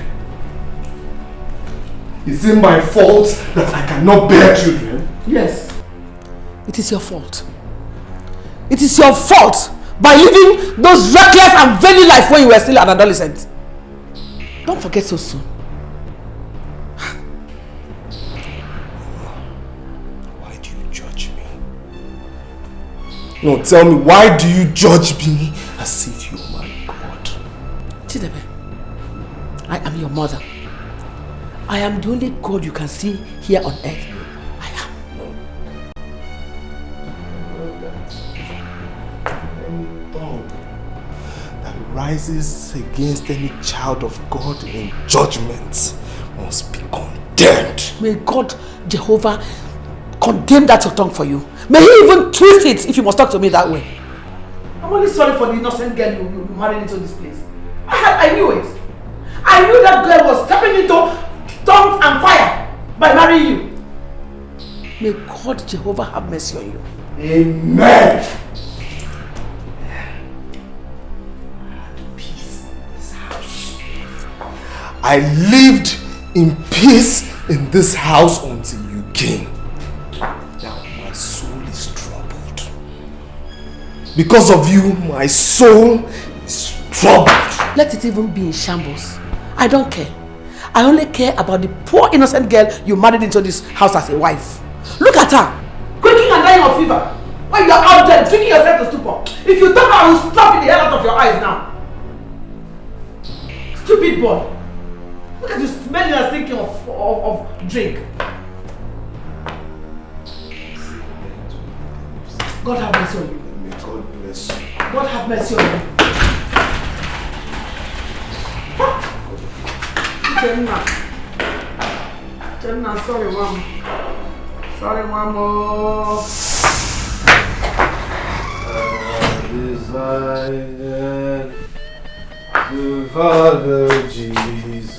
Is it my fault that I cannot bear children? Yes. It is your fault. It is your fault by living those reckless and vain life when you were still an adolescent. Don't forget so soon. Why do you judge me? No, tell me, why do you judge me as if you're my God? Chidebe, I am your mother. I am the only God you can see here on earth. I am. Any tongue that rises against any child of God in judgment must be condemned. May God, Jehovah, condemn that your tongue for you. May he even twist it if you must talk to me that way. I'm only sorry for the innocent girl you married into this place. I knew it. I knew that girl was stepping into tongues and fire by marrying you. May God, Jehovah, have mercy on you. Amen. Peace in this house. I lived in peace in this house until you came. Now my soul is troubled. Because of you, my soul is troubled. Let it even be in shambles. I don't care. I only care about the poor innocent girl you married into this house as a wife. Look at her, quaking and dying of fever. While you are out there drinking yourself to stupor. If you talk, I will slap the hell out of your eyes now. Stupid boy. Look at you smelling and thinking of drink. God have mercy on you. May God bless you. God have mercy on you. Jenna, sorry, Mom. Sorry, Mama. I decided to follow Jesus.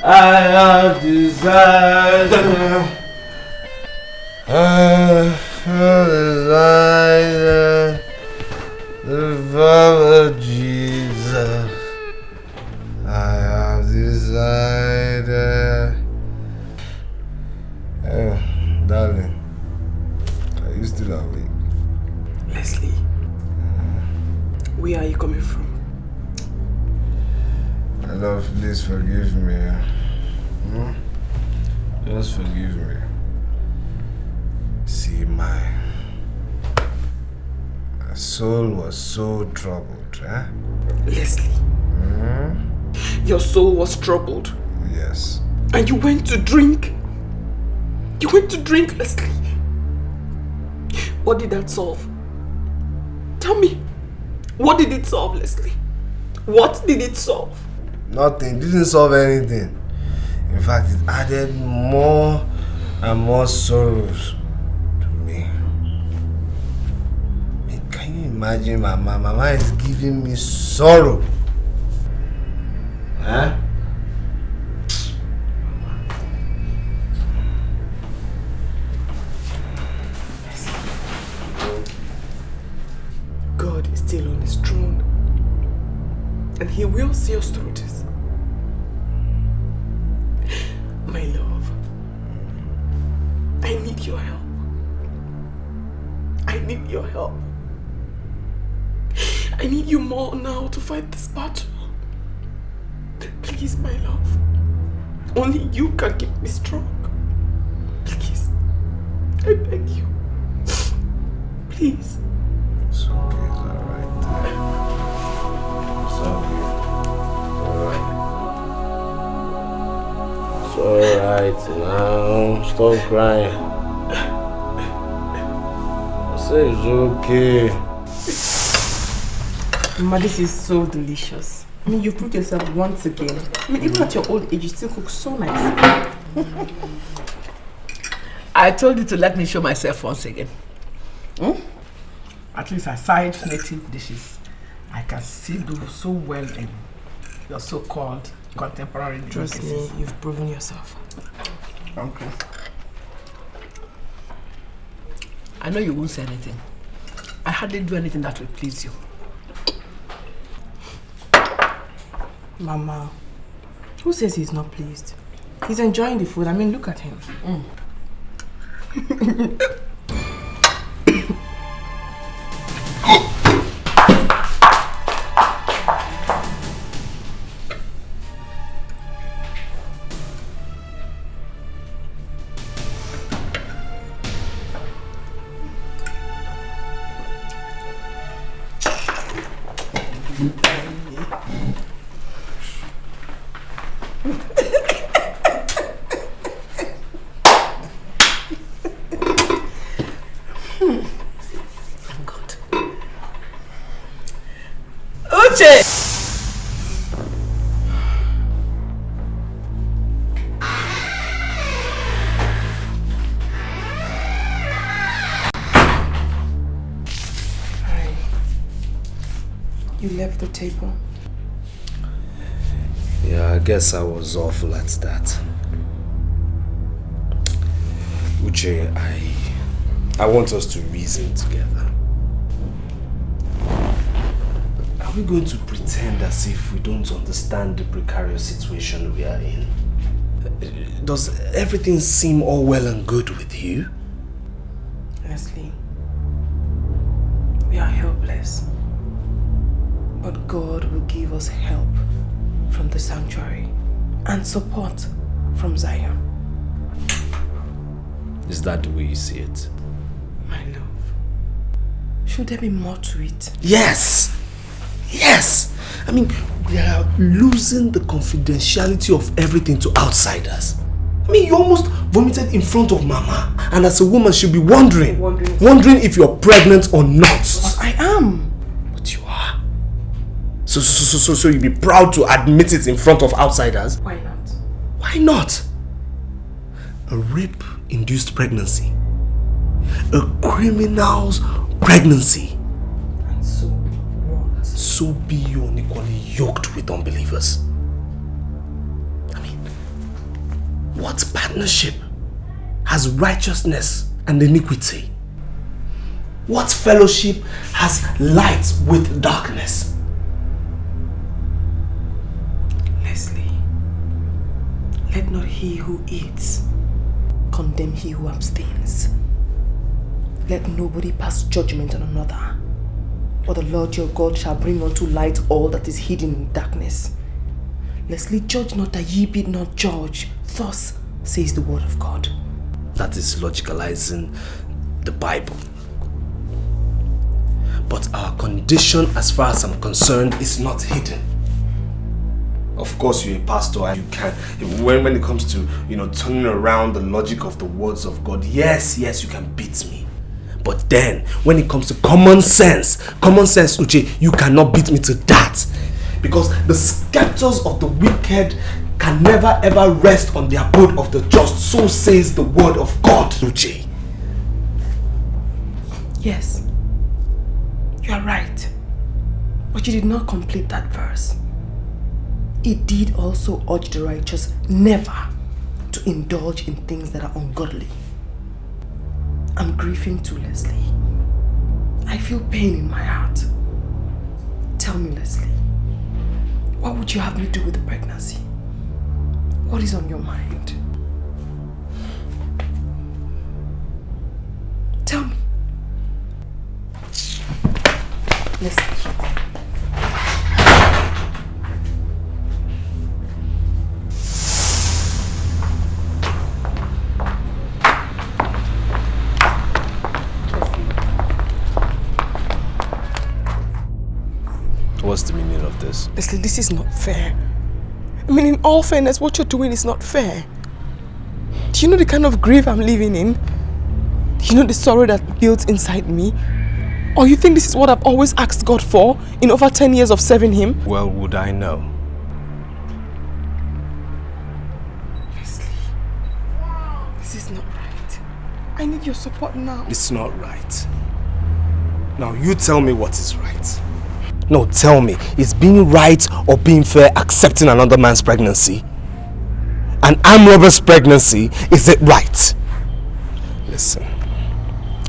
I have decided to follow Jesus. I have decided Darling, are you still awake? Leslie, where are you coming from? My love, please forgive me. Just forgive me. See, my soul was so troubled, eh? Leslie, your soul was troubled. Yes. And you went to drink. You went to drink, Leslie. What did that solve? Tell me, what did it solve, Leslie? What did it solve? Nothing. Didn't solve anything. In fact, it added more and more sorrows to me. I mean, can you imagine Mama? Mama is giving me sorrow. Huh? God is still on his throne. And he will see us through this. My love, I need your help. I need your help. I need you more now to fight this battle. Please, my love. Only you can keep me strong. Please. I beg you. Please. It's okay, it's alright. It's okay. It's alright now. Stop crying. I say it's okay. Mama, this is so delicious. I mean, you've proved yourself once again. I mean, even at your old age, you still cook so nice. I told you to let me show myself once again. At least aside native dishes, I can still do so well in your so-called contemporary Trust delicacies. me, you've proven yourself. Okay. I know you won't say anything. I hardly do anything that will please you. Mama, who says he's not pleased? He's enjoying the food. I mean, look at him. You left the table. Yeah, I guess I was awful at that. Uche, I want us to reason together. Are we going to pretend as if we don't understand the precarious situation we are in? Does everything seem all well and good with you? Leslie, we are helpless. But God will give us help from the sanctuary and support from Zion. Is that the way you see it? My love, should there be more to it? Yes! Yes! I mean, we are losing the confidentiality of everything to outsiders. I mean, you almost vomited in front of Mama, and as a woman, she'll be wondering if you're pregnant or not. But I am. But you are. So you'll be proud to admit it in front of outsiders? Why not? Why not? A rape-induced pregnancy. A criminal's pregnancy. And so what? So be you unequally yoked with unbelievers. I mean, what partnership has righteousness and iniquity? What fellowship has light with darkness? Leslie, let not he who eats condemn he who abstains. Let nobody pass judgment on another, for the Lord your God shall bring unto light all that is hidden in darkness. Leslie, judge not that ye be not judged. Thus says the word of God. That is logicalizing the Bible. But our condition, as far as I'm concerned, is not hidden. Of course, you're a pastor and you can, when it comes to, turning around the logic of the words of God, yes, you can beat me. But then, when it comes to common sense, Uche, you cannot beat me to that. Because the scepters of the wicked can never ever rest on the abode of the just. So says the word of God, Uche. Yes, you are right. But you did not complete that verse. It did also urge the righteous never to indulge in things that are ungodly. I'm grieving too, Leslie. I feel pain in my heart. Tell me, Leslie, what would you have me do with the pregnancy? What is on your mind? Tell me. Leslie. What's the meaning of this? Leslie, this is not fair. I mean, in all fairness, what you're doing is not fair. Do you know the kind of grief I'm living in? Do you know the sorrow that builds inside me? Or you think this is what I've always asked God for in over 10 years of serving Him? Well, would I know? Leslie, this is not right. I need your support now. It's not right. Now, you tell me what is right. No, tell me, is being right or being fair accepting another man's pregnancy? An armed robber's pregnancy, is it right? Listen,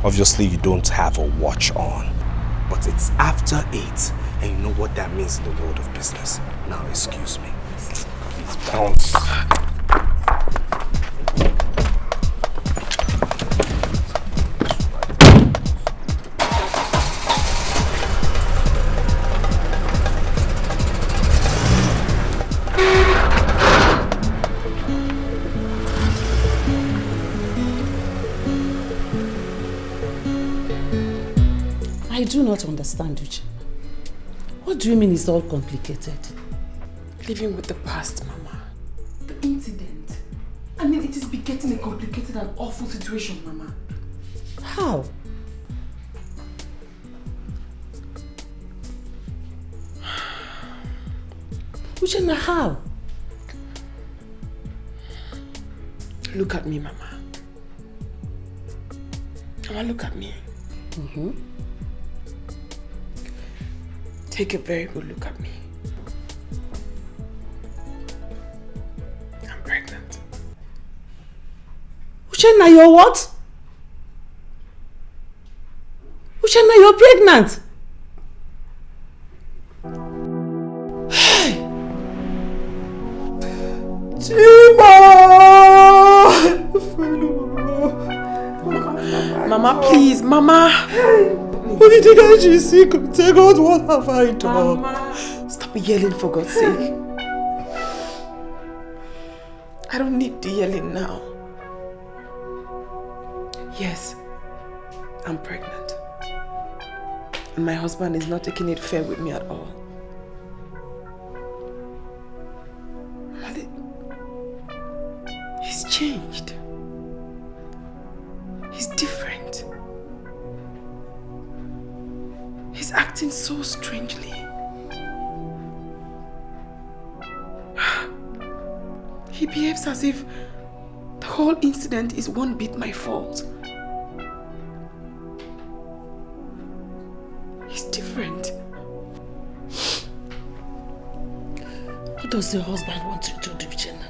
obviously you don't have a watch on, but it's after 8 and you know what that means in the world of business. Now excuse me. Please bounce. I do not understand, Uche. What do you mean it's all complicated? Living with the past, Mama. The incident. I mean, it is begetting a complicated and awful situation, Mama. How? Uche, how? Look at me, Mama. Mama, look at me. Take a very good look at me. I'm pregnant. Uchenna, you're what? Uchenna, you're pregnant. Hey! Mama, please, Mama. What did you think I see? Take out, what have I done? Mama. Stop yelling for God's sake. I don't need the yelling now. Yes, I'm pregnant. And my husband is not taking it fair with me at all. He's changed. He's different. He's acting so strangely. He behaves as if the whole incident is one bit my fault. He's different. What does your husband want you to do, Jenna?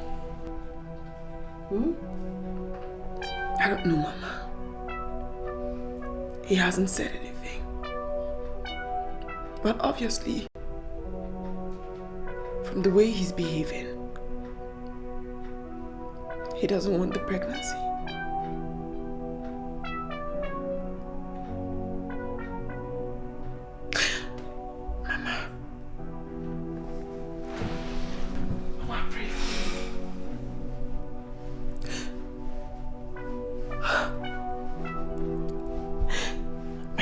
I don't know, Mama. He hasn't said anything. But obviously, from the way he's behaving, he doesn't want the pregnancy.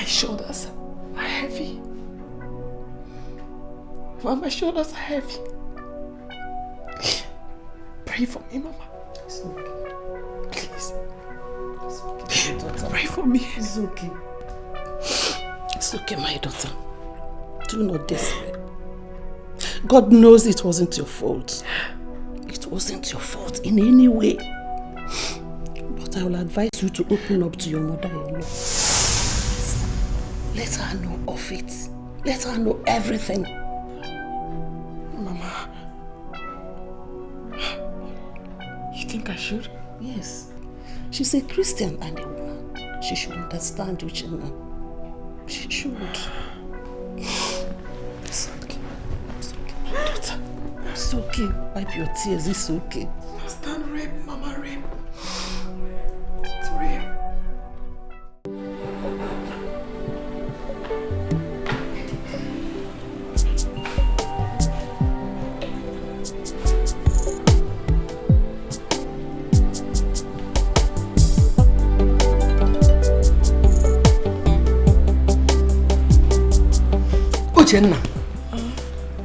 shoulders are heavy. Mama, my shoulders are heavy. Pray for me, Mama. It's okay. Please. It's okay, my daughter. Pray for me. It's okay. It's okay, my daughter. Do not despair. God knows it wasn't your fault. It wasn't your fault in any way. But I will advise you to open up to your mother-in-law. Let her know of it. Let her know everything. Mama. You think I should? Yes. She's a Christian and a woman. She should understand you, Uchenna. She should. It's okay. It's okay, my daughter. It's okay. Wipe your tears. It's okay. Stand rape, Mama, rape. It's rape. Uchenna.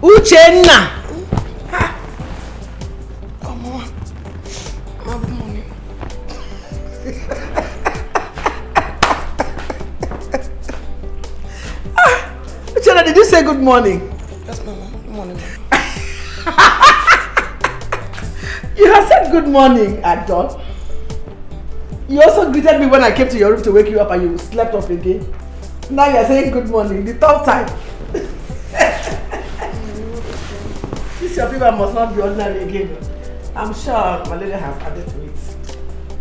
Uchenna! Oh, Mama. Good morning. Uchenna, did you say good morning? Yes, Mama. Good morning. You have said good morning at dawn. You also greeted me when I came to your room to wake you up and you slept off again. Now you are saying good morning, the third time. This your fever must not be ordinary again. I'm sure malaria has added to it.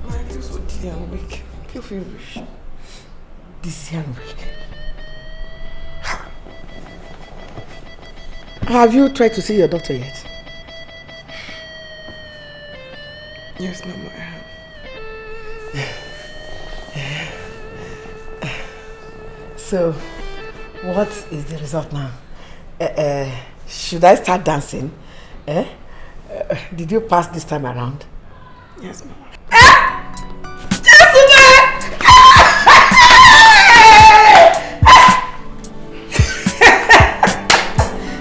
I feel so dizzy and weak. I feel feverish. Dizzy and weak. Have you tried to see your doctor yet? Yes, Mama, I have. So, what is the result now? Should I start dancing? Did you pass this time around? Yes, Mama.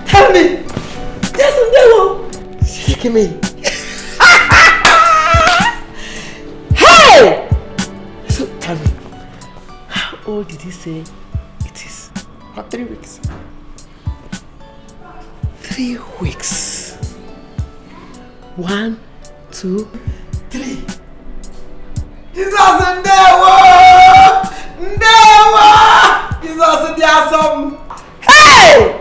Tell me! She's taking me. Hey! So, tell me, how old did you say it is? About 3 weeks. 3 weeks. 1, 2, 3. Jesus Ndewo! Ndewo! Jesus the awesome! Hey!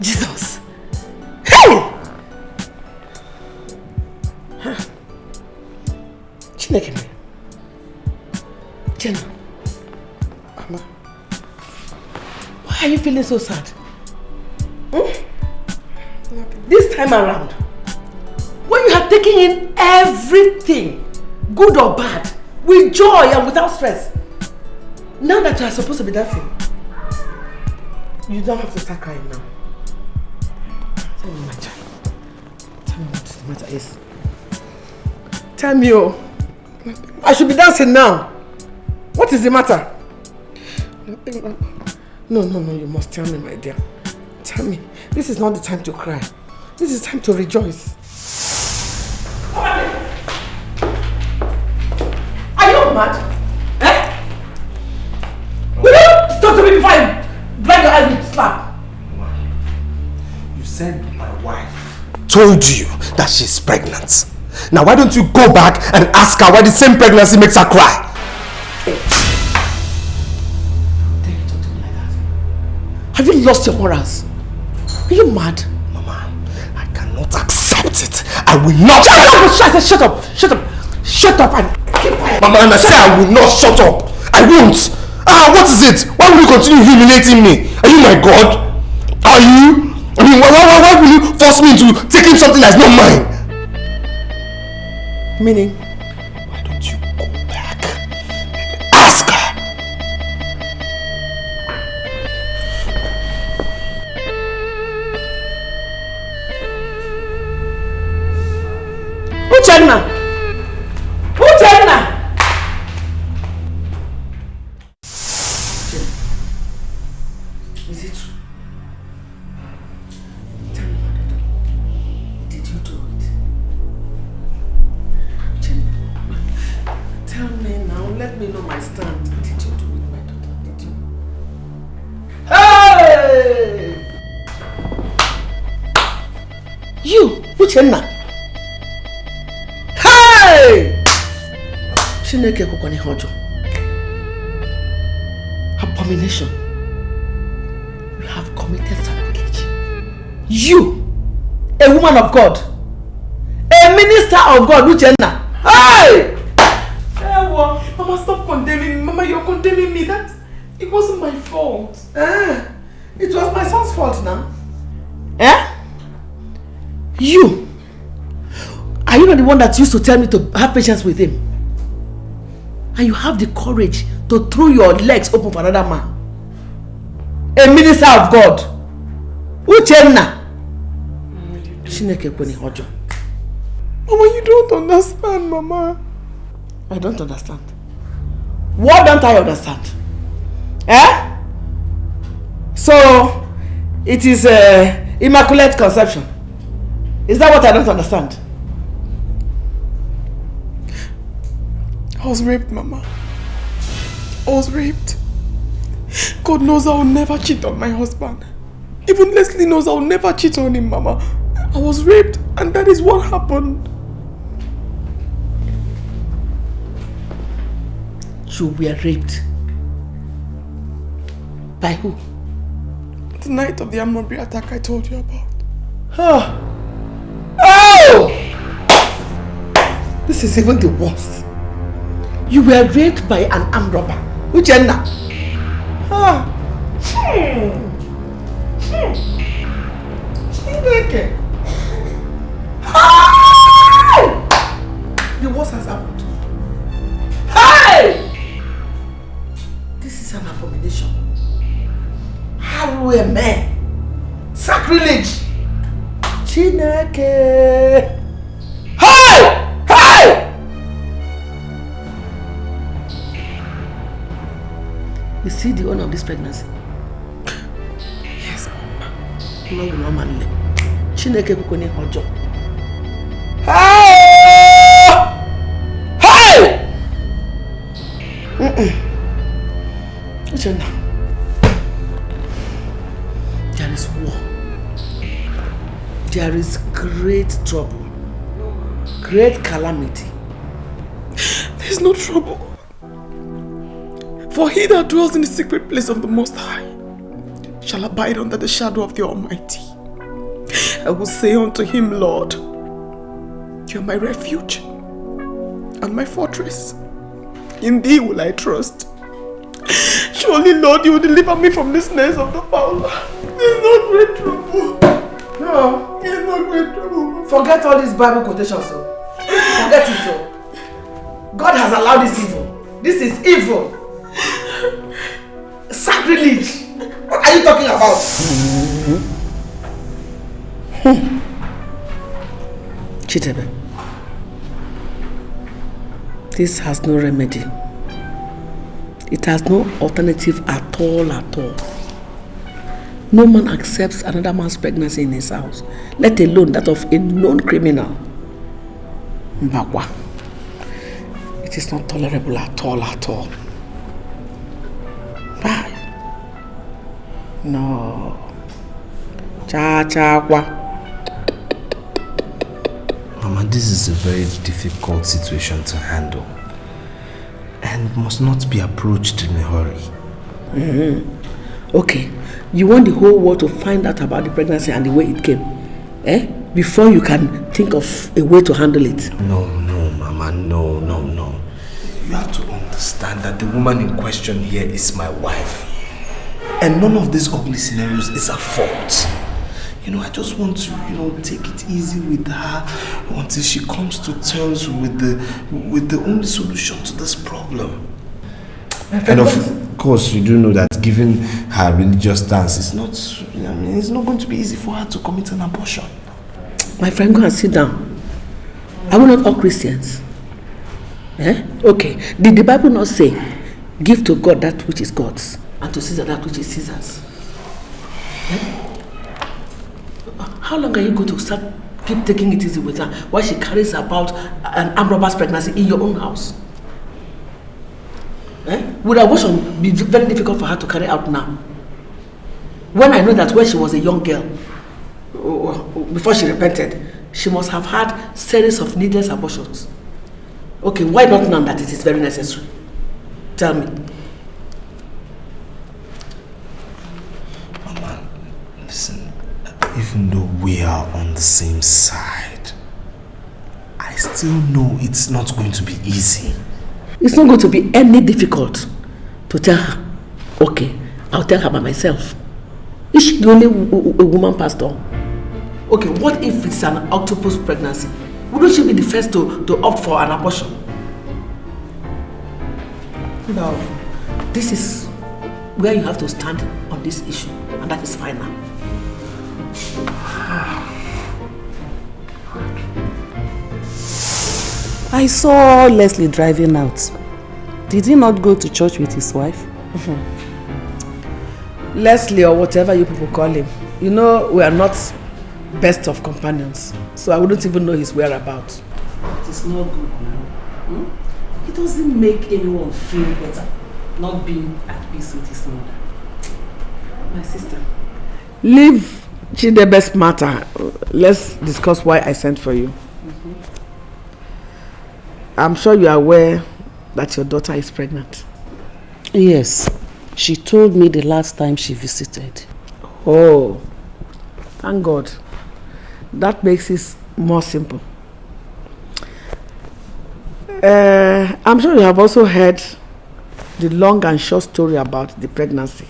Jesus! Hey! Chineke me. Jenna. Mama. Why are you feeling so sad? This time around, when you have taken in everything, good or bad, with joy and without stress, now that you are supposed to be dancing, you don't have to start crying now. Tell me, my child. Tell me what the matter is. Tell me, oh. I should be dancing now. What is the matter? Nothing, Mama. No, you must tell me, my dear. Tell me. This is not the time to cry. This is time to rejoice. Are you mad? Will you talk to me before I blind your eyes with slap? You said my wife told you that she's pregnant. Now why don't you go back and ask her why the same pregnancy makes her cry? Have you lost your morals? Are you mad? Mama, I cannot accept it. I will not. Shut up! Shut up! Shut up and keep quiet. Mama, and I say I will not shut up. I won't. What is it? Why will you continue humiliating me? Are you my God? Are you? I mean, why will you force me into taking something that's not mine? Meaning? Why don't you go back and ask her? Uchenna! Uchenna! understand. What did you do with my daughter? Did you? Hey! You, Uchenna. Hey! Chineke kukwani hojo. Abomination. You have committed sacrilege. You, a woman of God, a minister of God, Uchenna. Hey! Mama, stop condemning me. Mama, you're condemning me. It wasn't my fault. It was my son's fault now. Eh? You! Are you not the one that used to tell me to have patience with him? And you have the courage to throw your legs open for another man? A minister of God! Uchenna! Mama, you don't understand, Mama. I don't understand. What don't I understand? Eh? So, it is immaculate conception. Is that what I don't understand? I was raped, Mama. I was raped. God knows I will never cheat on my husband. Even Leslie knows I will never cheat on him, Mama. I was raped, and that is what happened. You were raped. By who? The night of the armed robbery attack I told you about. Oh! This is even the worst. You were raped by an armed robber. Uchenna. The worst has happened. Hey! This is an abomination. Halloween, man. Sacrilege. Chineke. Hey! Hey! You see the owner of this pregnancy? Yes, Mama. No, no, man. Chineke kukone hojo. Hey! Hey! Uchenna. There is war. There is great trouble. Great calamity. There is no trouble. For he that dwells in the secret place of the Most High shall abide under the shadow of the Almighty. I will say unto him, Lord, you are my refuge and my fortress. In thee will I trust. Surely, Lord, you will deliver me from the snares of the fowler. There is no great trouble. No, there is no great trouble. Forget all these Bible quotations, so. Forget it, so. God has allowed this evil. This is evil. Sacrilege. What are you talking about? Chidebe. This has no remedy. It has no alternative at all. No man accepts another man's pregnancy in his house, let alone that of a known criminal. Mbakwa. It is not tolerable at all. Why? No. Cha-cha-kwa. Mama, this is a very difficult situation to handle and must not be approached in a hurry. Okay, you want the whole world to find out about the pregnancy and the way it came, before you can think of a way to handle it? No, Mama, no. You have to understand that the woman in question here is my wife. And none of these ugly scenarios is her fault. I just want to, take it easy with her until she comes to terms with the only solution to this problem. And of course, you do know that given her religious stance, it's not going to be easy for her to commit an abortion. My friend, go and sit down. Are we not all Christians? Okay. Did the Bible not say, give to God that which is God's, and to Caesar that which is Caesar's? How long are you going to keep taking it easy with her while she carries about an armed robber's pregnancy in your own house? Would abortion be very difficult for her to carry out now? When I know that when she was a young girl, before she repented, she must have had series of needless abortions. Okay, why not now that it is very necessary? Tell me. Mama, listen, even though we are on the same side, I still know it's not going to be easy. It's not going to be any difficult to tell her. Okay, I'll tell her by myself. Is she the only a woman pastor? Okay, what if it's an octopus pregnancy? Wouldn't she be the first to opt for an abortion? No, this is where you have to stand on this issue, and that is fine now. I saw Leslie driving out. Did he not go to church with his wife? Leslie, or whatever you people call him, you know we are not best of companions, so I wouldn't even know his whereabouts. It is not good now. It doesn't make anyone feel better not being at peace with his mother. My sister. Leave Chidebe's matter. Let's discuss why I sent for you. I'm sure you are aware that your daughter is pregnant. Yes. She told me the last time she visited. Oh, thank God. That makes it more simple. I'm sure you have also heard the long and short story about the pregnancy.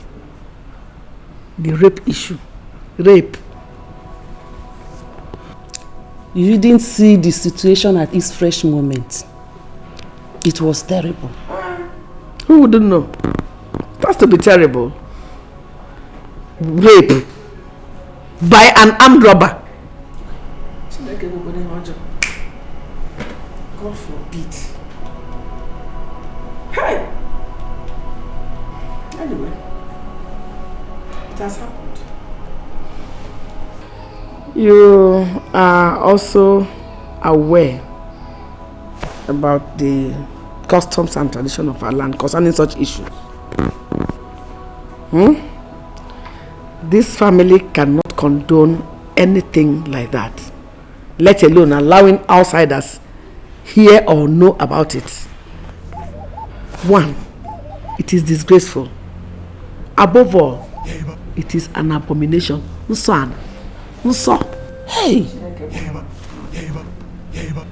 The rape issue. Rape. You didn't see the situation at its fresh moment. It was terrible. Who wouldn't know? It has to be terrible. Rape by an armed robber. God forbid. Hey! Anyway, it has happened. You are also aware about the customs and tradition of our land concerning such issues. This family cannot condone anything like that, let alone allowing outsiders hear or know about it. One, it is disgraceful. Above all, it is an abomination. Hey!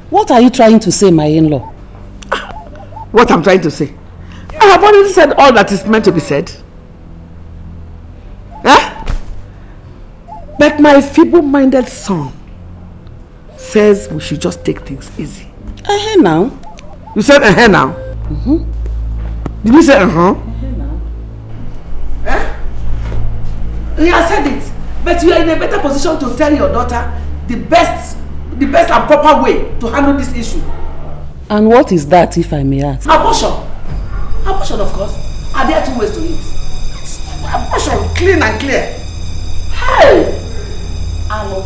What are you trying to say, my in-law? What I'm trying to say? I have already said all that is meant to be said. But my feeble-minded son says we should just take things easy. Now. You said now? Did you say now? He has said it. But you are in a better position to tell your daughter the best and proper way to handle this issue. And what is that, if I may ask? Abortion. Abortion, of course. Are there two ways to it? Abortion, clean and clear. Hey! Hello.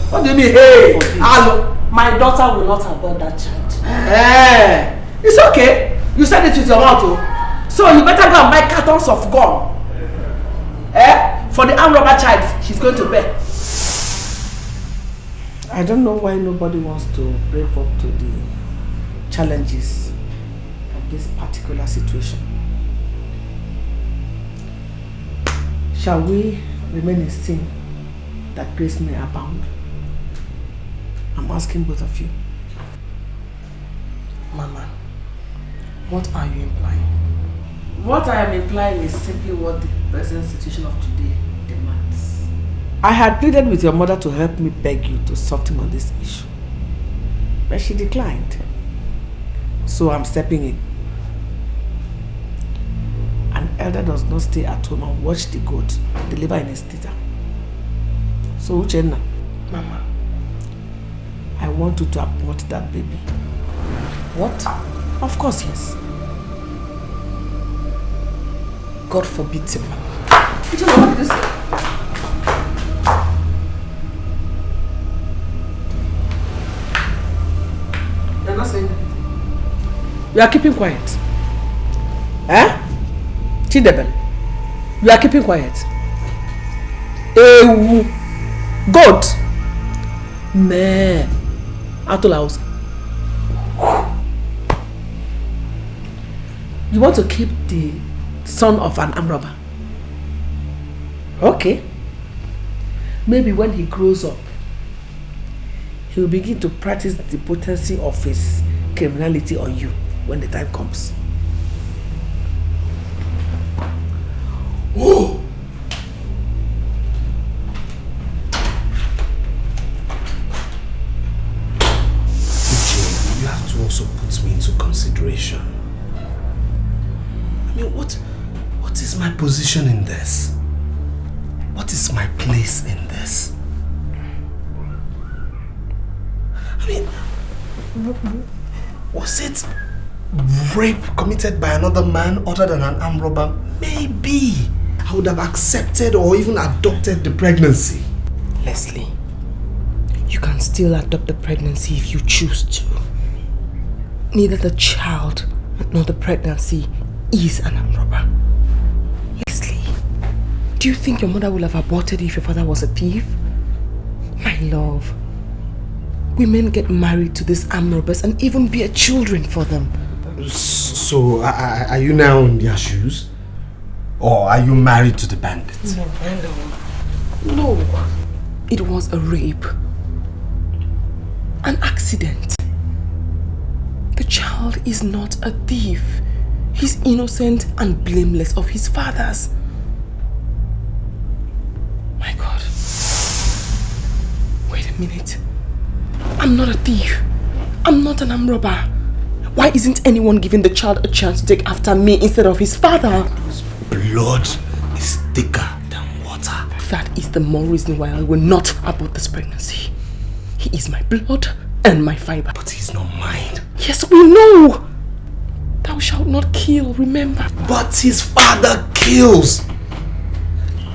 What do you mean, hey? Hello. My daughter will not abort that child. Hey! It's okay. You said it with your mouth, oh. So you better go and buy cartons of gum. For the armed robber child she's going to bear. I don't know why nobody wants to brave up to the challenges of this particular situation. Shall we remain in sin that grace may abound? I'm asking both of you. Mama, what are you implying? What I am implying is simply what the present situation of today demands. I had pleaded with your mother to help me beg you to soften on this issue, but she declined. So I'm stepping in. An elder does not stay at home and watch the goat deliver in his litter. So Uchenna, Mama, I want you to abort that baby. What? Of course, yes. God forbid him. What did you say? You're not saying anything. You are keeping quiet. Eh? Chidebel, you are keeping quiet. Ewu. Goat. Meh. Atolaus. You want to keep the son of an armed robber? Okay. Maybe when he grows up, he will begin to practice the potency of his criminality on you when the time comes. Oh! You have to also put me into consideration. I mean, what is my position in this? What is my place in this? I mean, was it rape committed by another man other than an armed robber? Maybe I would have accepted or even adopted the pregnancy. Leslie, you can still adopt the pregnancy if you choose to. Neither the child nor the pregnancy is an armed robber. Leslie, do you think your mother would have aborted if your father was a thief? My love, women get married to these armed robbers and even bear children for them. So, are you now in their shoes? Or are you married to the bandits? No, it was a rape. An accident. The child is not a thief. He's innocent and blameless of his fathers. My God. Wait a minute. I'm not a thief. I'm not an armed robber. Why isn't anyone giving the child a chance to take after me instead of his father? Blood is thicker than water. That is the more reason why I will not abort this pregnancy. He is my blood and my fiber. But he's not mine. Yes, we know. Thou shalt not kill, remember. But his father kills.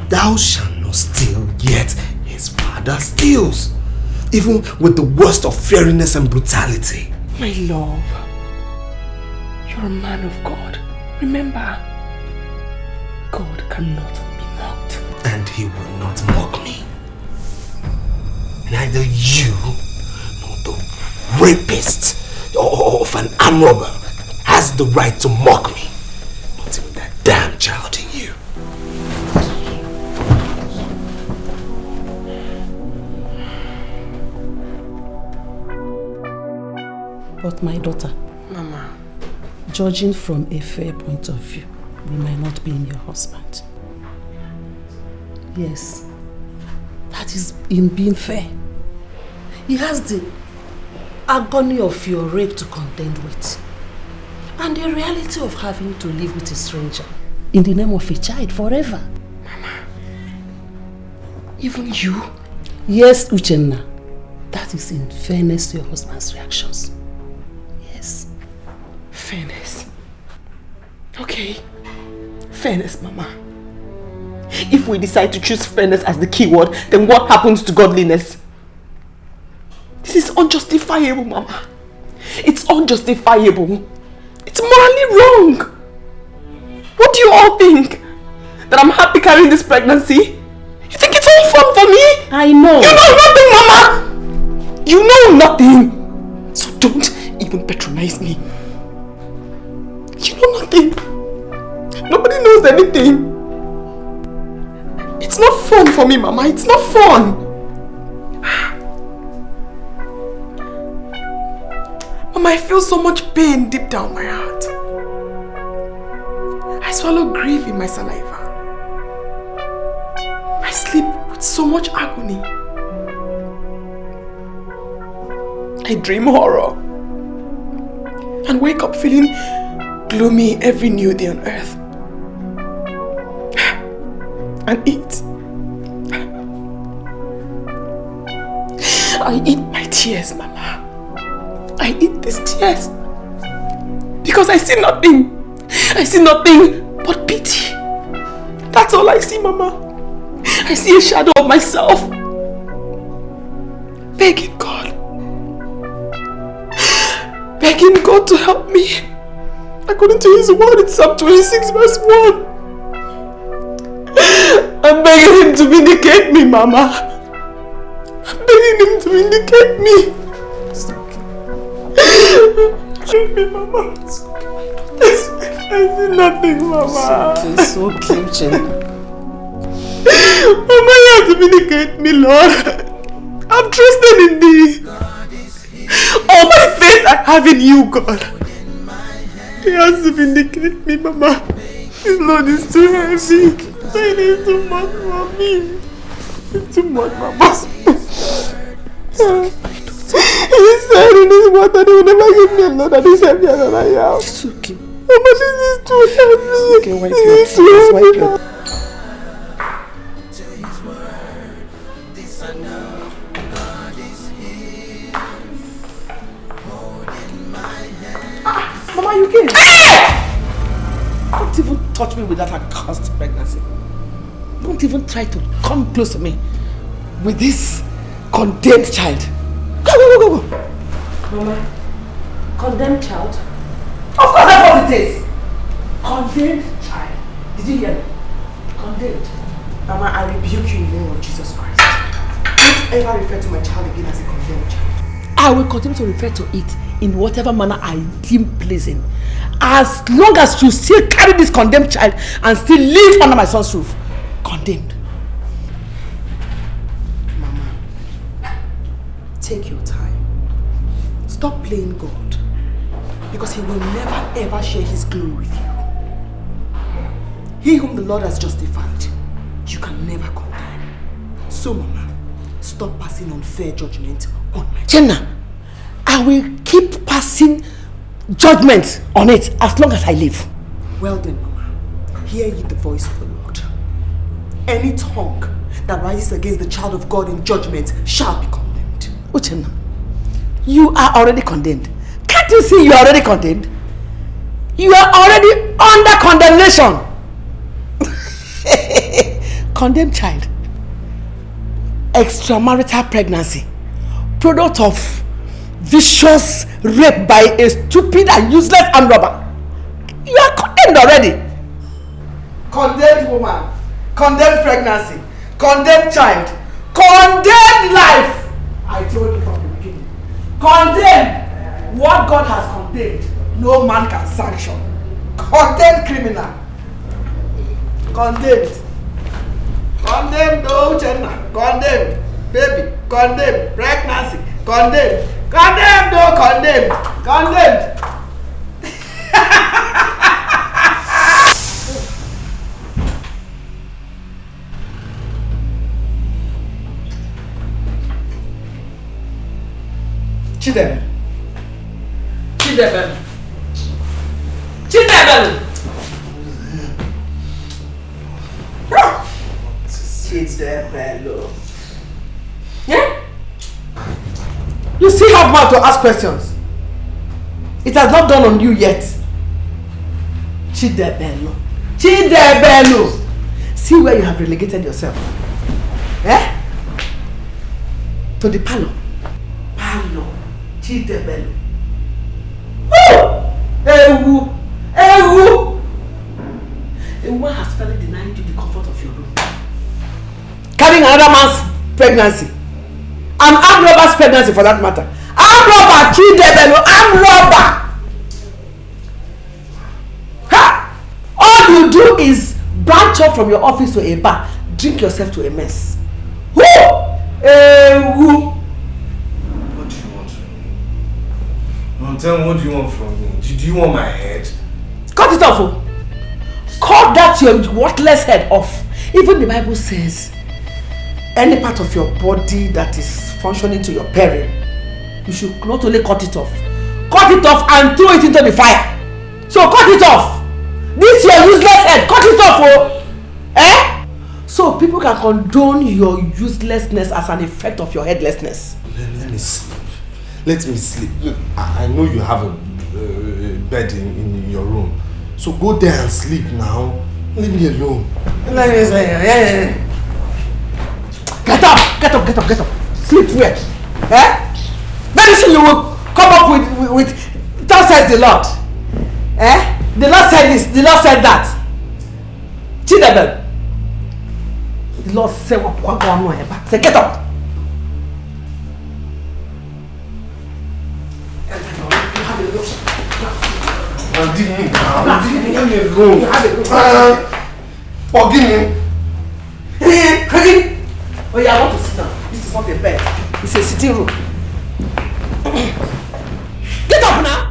Thou shalt not steal, yet his father steals. Even with the worst of fairiness and brutality. My love, you're a man of God. Remember, God cannot be mocked. And he will not mock me. Neither you nor the rapist of an armed robber has the right to mock me. Not even that damn child in you. But my daughter, Mama, judging from a fair point of view, we might not blame your husband. Yes, that is in being fair. He has the agony of your rape to contend with, and the reality of having to live with a stranger in the name of a child forever. Mama, even you? Yes, Uchenna, that is in fairness to your husband's reactions. Yes. Fairness. Okay. Fairness, Mama. If we decide to choose fairness as the key word, then what happens to godliness? This is unjustifiable, Mama. It's unjustifiable. It's morally wrong. What do you all think? That I'm happy carrying this pregnancy? You think it's all fun for me? I know. You know nothing, Mama! You know nothing. So don't even patronize me. You know nothing. Nobody knows anything. It's not fun for me, Mama. It's not fun. Mama, I feel so much pain deep down my heart. I swallow grief in my saliva. I sleep with so much agony. I dream horror and wake up feeling gloomy every new day on earth. And eat. I eat my tears, Mama. I eat these tears because I see nothing. I see nothing but pity. That's all I see, Mama. I see a shadow of myself. Begging God. Begging God to help me. According to his word in Psalm 26 verse 1. I'm begging him to vindicate me, Mama. I'm begging him to vindicate me. It's okay. Vindicate me, Mama. It's okay. I see nothing, Mama. It's okay, Uchenna. Mama, you have to vindicate me, Lord. I'm trusted in thee. All my faith I have in you, God. He has to vindicate me, Mama. This load is too heavy. I need too much, Mommy. It's too much, Mama. He said in his word that he will never give me a load that is heavier than I am. It's okay. Mama, this is too heavy. It's okay, wipe your tears, wipe your tears. Mama, you came. Don't even touch me with that accursed pregnancy. Don't even try to come close to me with this condemned child. Go, go, go, go, go. Mama, condemned child? Of course that's what it is. Condemned child. Did you hear me? Condemned. Mama, I rebuke you in the name of Jesus Christ. Don't ever refer to my child again as a condemned child. I will continue to refer to it in whatever manner I deem pleasing. As long as you still carry this condemned child and still live under my son's roof. Condemned. Mama, take your time. Stop playing God. Because he will never ever share his glory with you. He whom the Lord has justified, you can never condemn. So, Mama, stop passing unfair judgment on my child. Jenna, I will keep passing judgment on it as long as I live. Well then, Mama, hear ye the voice of the Lord. Any tongue that rises against the child of God in judgment shall be condemned. Uchenna, you are already condemned. Can't you see you are already condemned? You are already under condemnation. Condemned child. Extramarital pregnancy. Product of vicious rape by a stupid and useless armed robber. You are condemned already. Condemned woman. Condemned pregnancy. Condemned child. Condemned life. I told you from the beginning. Condemned. What God has condemned, no man can sanction. Condemned criminal. Condemned. Condemned, oh Jenna. Condemned. Baby. Condemned. Pregnancy. Condemned. Condemned, oh condemned. Condemned. Chidebel. Chidebel. Chidebel. Chidebel. Yeah? You still have mouth to ask questions. It has not dawned on you yet. Chidebel. Chidebel. See where you have relegated yourself. Eh? To the parlor. Parlor. Chidebel. Ewu! Ewu! A woman has finally denied you the comfort of your room. Carrying another man's pregnancy. An armed robber's pregnancy for that matter. Armed robber! Chidebel! Armed robber! Ha! All you do is branch up from your office to a bar. Drink yourself to a mess. Who? Ewu! Tell me, what do you want from me? Do you want my head? Cut it off! Oh. Cut that your worthless head off. Even the Bible says, any part of your body that is functioning to your peril, you should not only cut it off and throw it into the fire. So cut it off. This your useless head, cut it off, oh. Eh? So people can condone your uselessness as an effect of your headlessness. Let me sleep. Let me sleep. Look, I know you have a bed in your room. So go there and sleep now. Leave me alone. Let me say, Get up. Sleep where? Eh? Very soon you will come up with thus says the Lord. Eh? The Lord said this, the Lord said that. Chidebel. The Lord said what say get up. Forgive me. Oh yeah, I want to sit down. This is not a bed. It's a sitting room. Get up now.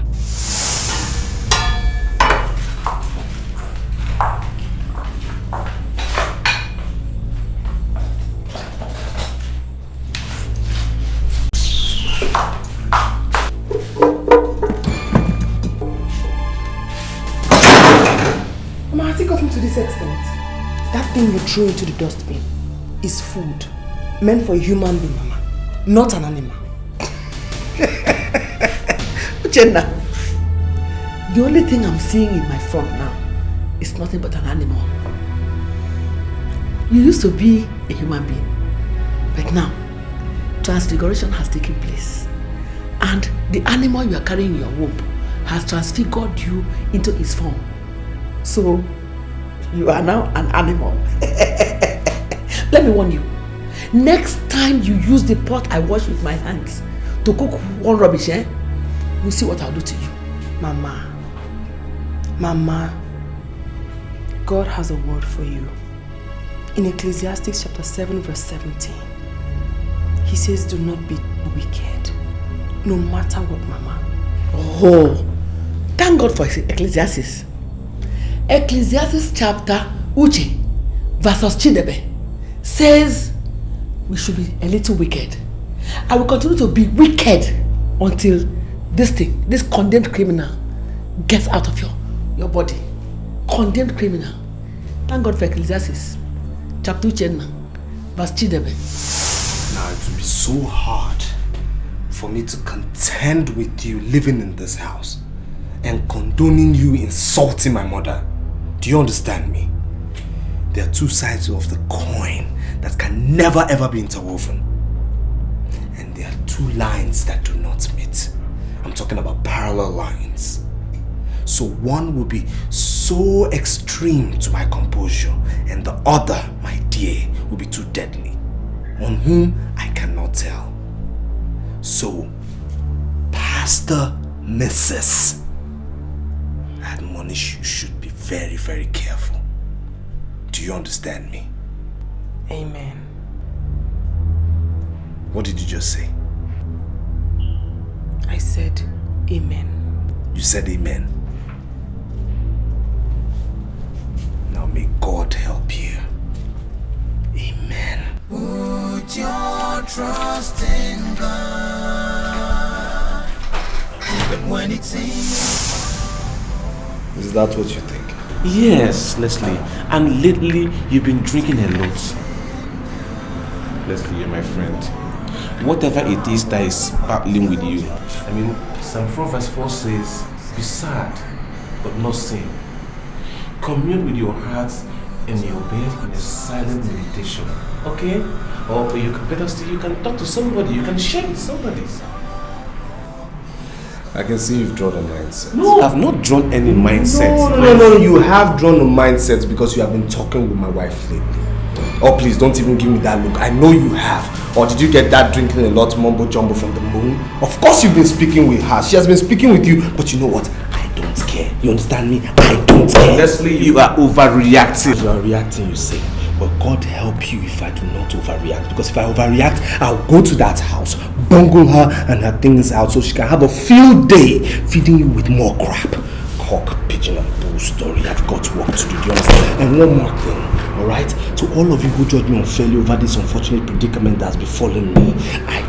Mama, has it gotten to this extent? That thing you throw into the dustbin is food meant for a human being, Mama, not an animal. Uchenna, the only thing I'm seeing in my front now is nothing but an animal. You used to be a human being, but now transfiguration has taken place, and the animal you are carrying in your womb has transfigured you into its form. So you are now an animal. Let me warn you. Next time you use the pot I wash with my hands to cook one rubbish, you'll see what I'll do to you. Mama, God has a word for you. In Ecclesiastes chapter 7 verse 17, he says, do not be wicked, no matter what, Mama. Oh, thank God for Ecclesiastes. Ecclesiastes chapter Uche versus Chidebe says we should be a little wicked. I will continue to be wicked until this condemned criminal gets out of your body. Condemned criminal. Thank God for Ecclesiastes chapter Uche verse Chidebe. Now it will be so hard for me to contend with you living in this house and condoning you insulting my mother. Do you understand me? There are two sides of the coin that can never ever be interwoven. And there are two lines that do not meet. I'm talking about parallel lines. So one will be so extreme to my composure, and the other, my dear, will be too deadly, on whom I cannot tell. So, Pastor Mrs., I admonish you should be very, very careful. Do you understand me? Amen. What did you just say? I said amen. You said amen. Now may God help you. Amen. Put your trust in God, even when it seems. Is that what you think? Yes, Leslie. And lately, you've been drinking a lot. Leslie, you're my friend. Whatever it is that is battling with you, I mean, Psalm 4 verse 4 says, be sad, but not sin. Commune with your heart in your bed in a silent meditation. Okay? Or you can, better still, you can talk to somebody, you can share with somebody. I can see you've drawn a mindset. No, I've not drawn any mindset. No, you have drawn a mindset because you have been talking with my wife lately. Oh, please, don't even give me that look. I know you have. Or did you get that drinking a lot mumbo jumbo from the moon? Of course you've been speaking with her. She has been speaking with you. But you know what? I don't care. You understand me? I don't care. Leslie, you are overreacting. You are reacting, you say. But God help you if I do not overreact. Because if I overreact, I'll go to that house, bungle her and her things out so she can have a field day feeding you with more crap. Cock, pigeon and bull story. I've got work to do. Do you understand? And one more thing, alright? To all of you who judge me unfairly over this unfortunate predicament that's befallen me, I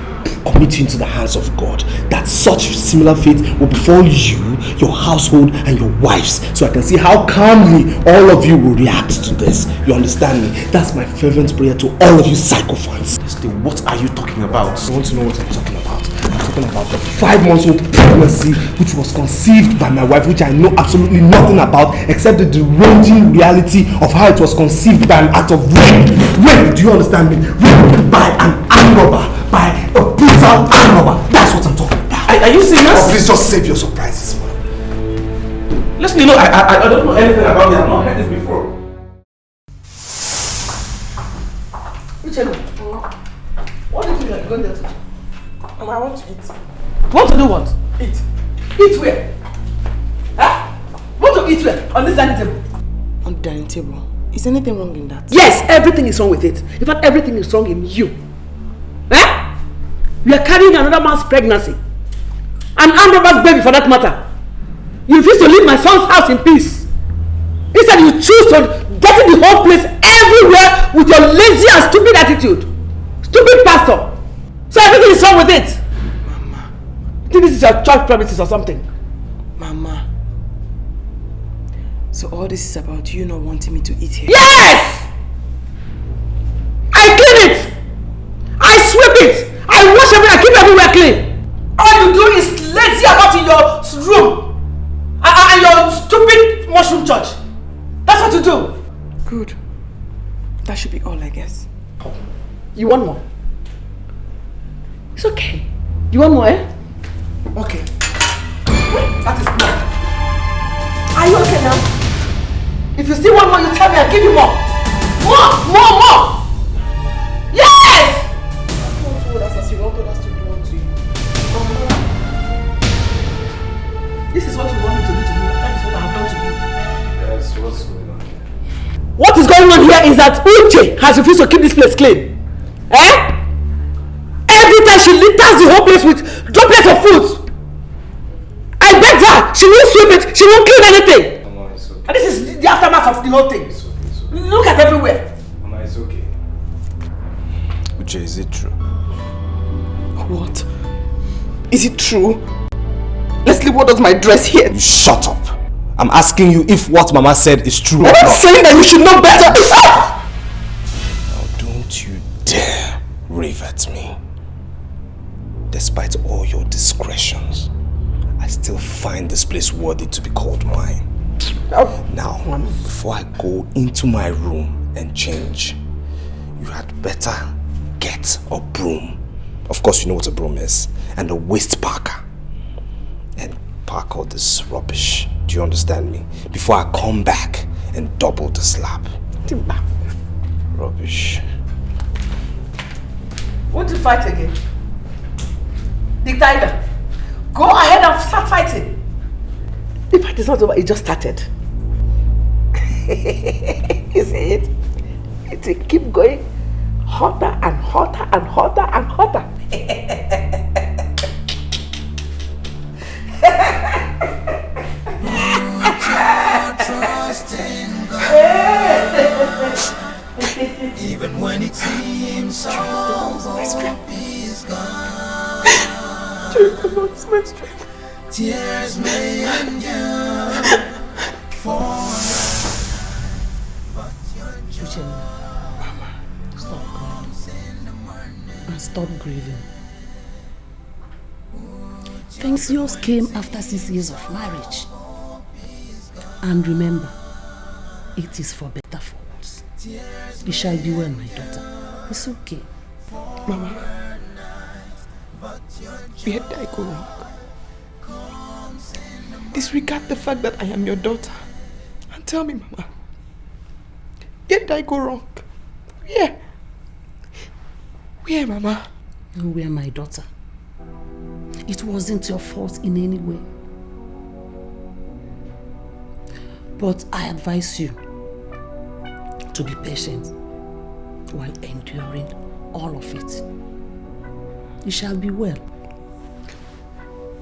commit you into the hands of God, that such similar fate will befall you, your household, and your wives, so I can see how calmly all of you will react to this. You understand me? That's my fervent prayer to all of you sycophants. What are you talking about? I want to know what I'm talking about. I'm talking about the 5-month-old pregnancy which was conceived by my wife, which I know absolutely nothing about except the deranging reality of how it was conceived by an act of rape. Rape, do you understand me? Rape by an armed robber, by a brutal armed robber. That's what I'm talking about. Are you serious? Oh, please just save your surprises, man. Listen, you know, I don't know anything about this. I've not heard this before. What do you think you're going there to do? Mama, I want to eat. Want to do what? Eat. Eat where? Huh? Want to eat where? On this dining table? On the dining table. Is anything wrong in that? Yes, everything is wrong with it. In fact, everything is wrong in you. Eh? You are carrying another man's pregnancy. An armed robber's baby for that matter. You refuse to leave my son's house in peace. Instead, you choose to dirty the whole place everywhere with your lazy and stupid attitude. Stupid pastor. So everything is wrong with it. Mama. You think this is your church premises or something? Mama. So all this is about you not wanting me to eat here? Yes! I clean it! I sweep it! I wash everything, I keep everywhere clean! All you do is lazy about in your room and your stupid mushroom church. That's what you do. Good. That should be all, I guess. You want more? It's okay. You want more, eh? Okay. Wait, that is more. Are you okay now? If you still want more, you tell me, I'll give you more. More! Yes! Don't do that as you want others to do unto you. This is what you want me to do to you. That is what I have done to you. Yes, what's going on here? What is going on here is that Uche has refused to keep this place clean. Eh? Every time she litters the whole place with droplets of food. I begged her. She won't sweep it. She won't clean anything. Mama, it's okay. And this is the aftermath of the whole thing. It's okay. Look at everywhere. Mama, it's okay. Uche, is it true? What? Is it true? Leslie, what does my dress here? You shut up. I'm asking you if what Mama said is true or I'm not. saying that you should know better. Now don't you dare rave at me. Despite all your discretions, I still find this place worthy to be called mine. Now, before I go into my room and change, you had better get a broom. Of course you know what a broom is. And a waste packer. And pack all this rubbish. Do you understand me? Before I come back and double the slap. Rubbish. Want to fight again? The tiger. Go ahead and start fighting. The fight is not over, it just started. You see it? It will keep going hotter and hotter and hotter and hotter. Even when it seems all hope is gone, tears may endure for Mama, stop crying and stop grieving. Things yours came after 6 years of marriage. And remember, it is for better for us. You shall be well, my daughter. It's okay. Mama, where did I go wrong? Disregard the fact that I am your daughter. And tell me, Mama, where did I go wrong? Where, Mama? Where, my daughter? It wasn't your fault in any way. But I advise you to be patient while enduring all of it. You shall be well.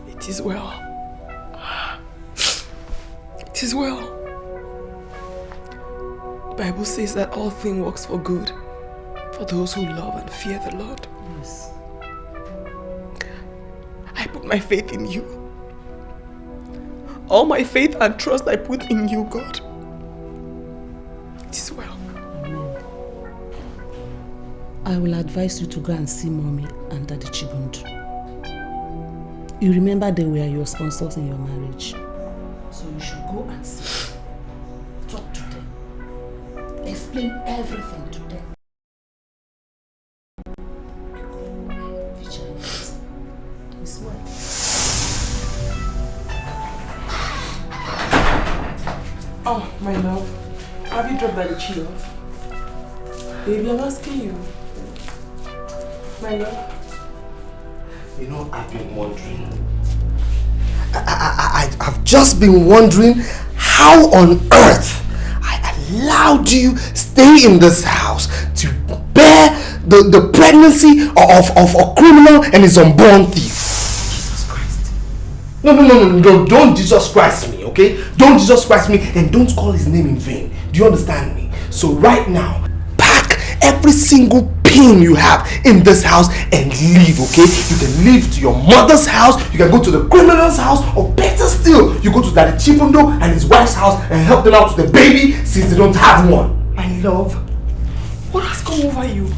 It is well. It is well. The Bible says that all things works for good for those who love and fear the Lord. Yes. I put my faith in you. All my faith and trust I put in you, God. It is well. Amen. I will advise you to go and see Mommy and Daddy Chibundu. You remember they were your sponsors in your marriage. So you should go and see them. Talk to them. Explain everything to them. Vigilant. It's well. Oh, my love. Have you dropped the chill off? Baby, I'm asking you. My love. You know, I've been wondering. I've just been wondering how on earth I allowed you stay in this house to bear the pregnancy of a criminal and his unborn thief. Jesus Christ. No, don't Jesus Christ me, okay? Don't Jesus Christ me and don't call his name in vain. Do you understand me? So right now, pack every single pin you have in this house and leave, okay? You can leave to your mother's house, you can go to the criminal's house, or better still, you go to Daddy Chibundo and his wife's house and help them out with the baby since they don't have one. My love, what has come over you?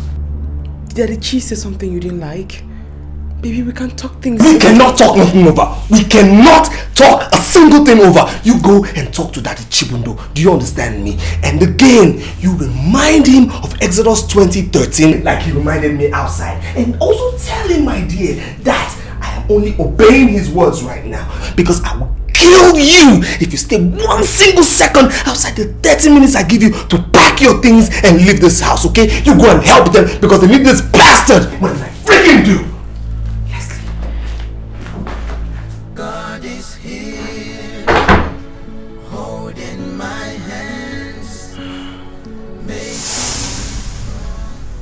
Did Daddy Chi say something you didn't like? Baby, we can't talk things We cannot talk nothing over. We cannot talk a single thing over. You go and talk to Daddy Chibundo. Do you understand me? And again, you remind him of Exodus 20:13 like he reminded me outside. And also tell him, my dear, that I am only obeying his words right now. Because I will kill you if you stay one single second outside the 30 minutes I give you to pack your things and leave this house, okay? You go and help them because they need this bastard. What did I freaking do? God is here, holding my hands.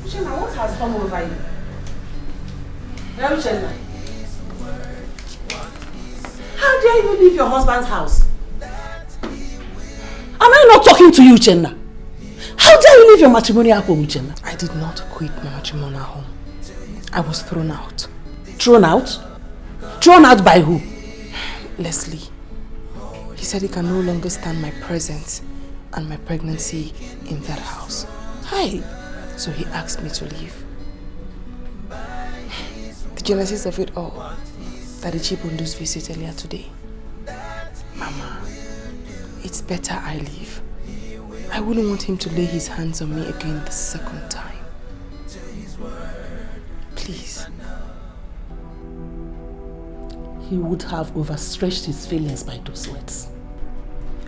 Uchenna, what has come over you? Uchenna, how dare you leave your husband's house? Am I not talking to you, Uchenna? How dare you leave your matrimonial home, Uchenna? I did not quit my matrimonial home. I was thrown out. Thrown out? Thrown out by who? Leslie. He said he can no longer stand my presence and my pregnancy in that house. Hi. So he asked me to leave. The genesis of it all, Daddy Chibundu's visit earlier today. Mama, it's better I leave. I wouldn't want him to lay his hands on me again the second time. Please. He would have overstretched his feelings by those words.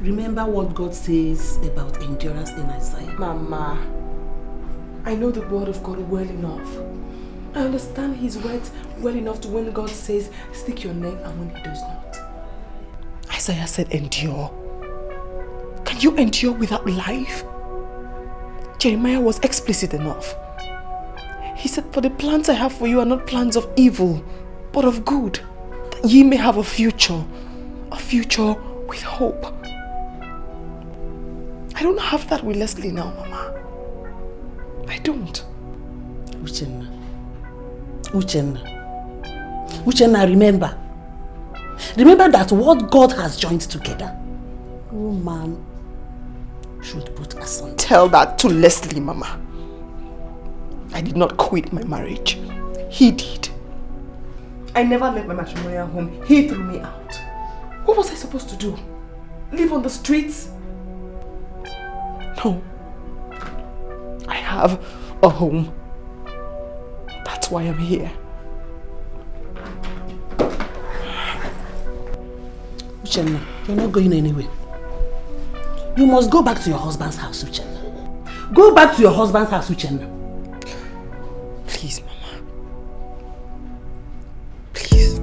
Remember what God says about endurance in Isaiah. Mama, I know the word of God well enough. I understand his words well enough to when God says, stick your neck, and when he does not. Isaiah said, endure. Can you endure without life? Jeremiah was explicit enough. He said, for the plans I have for you are not plans of evil, but of good. Ye may have a future with hope. I don't have that with Leslie now, Mama. I don't. Uchenna, remember. Remember that what God has joined together, no man should put asunder. Tell that to Leslie, Mama. I did not quit my marriage. He did. I never left my matrimonial home. He threw me out. What was I supposed to do? Live on the streets? No. I have a home. That's why I'm here. Uchenna, you're not going anywhere. You must go back to your husband's house, Uchenna. Go back to your husband's house, Uchenna. Please, Mama. Please.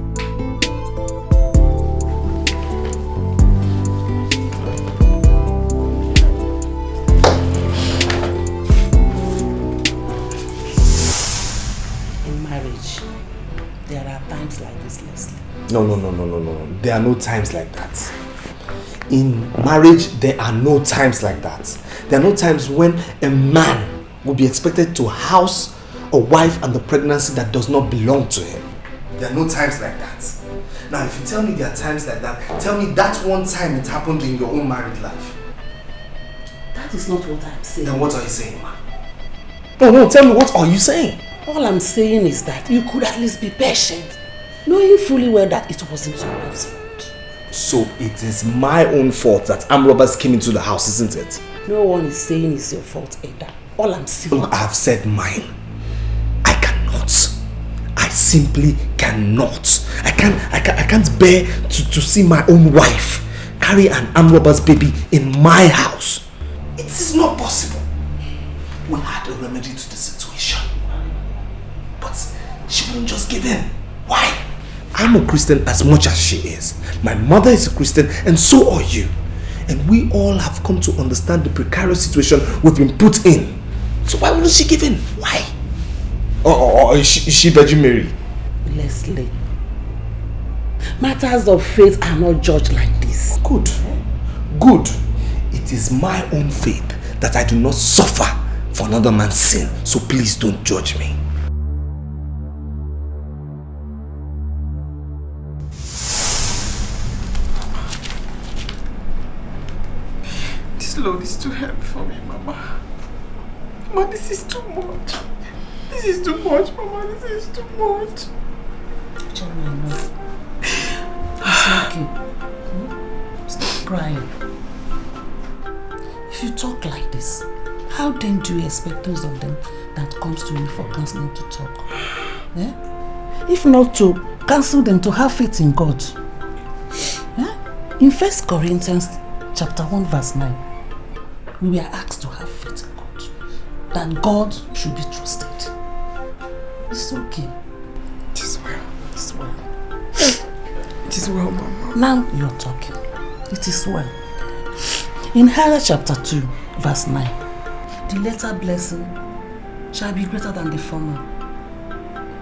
In marriage, there are times like this, Leslie. No. There are no times like that. In marriage, there are no times like that. There are no times when a man will be expected to house a wife and the pregnancy that does not belong to him. There are no times like that. Now, if you tell me there are times like that, tell me that one time it happened in your own married life. That is not what I'm saying. Then what are you saying, man? No, tell me, what are you saying? All I'm saying is that you could at least be patient, knowing fully well that it wasn't your wife's fault. So it is my own fault that armed robbers came into the house, isn't it? No one is saying it's your fault either. All I'm saying... Look, I have said mine. I cannot. I simply cannot. I can't bear to see my own wife carry an armed robber's baby in my house. It is not possible. We had a remedy to the situation. But she wouldn't just give in. Why? I'm a Christian as much as she is. My mother is a Christian and so are you. And we all have come to understand the precarious situation we've been put in. So why wouldn't she give in? Why? Or is she Virgin Mary? Leslie, matters of faith are not judged like this. Good. Good. It is my own faith that I do not suffer for another man's sin. So please don't judge me. This load is too heavy for me, Mama. Mama, this is too much. This is too much, Mama. This is too much. It's okay. Stop crying. If you talk like this, how then do you expect those of them that comes to you for counseling to talk? Eh? If not to counsel them to have faith in God. Eh? In 1 Corinthians chapter 1 verse 9, we are asked to have faith in God. That God should be trusted. It's okay. It is well. It's well. It is well, Mama. Now you're talking. It is well. In Haggai chapter 2, verse 9, the latter blessing shall be greater than the former.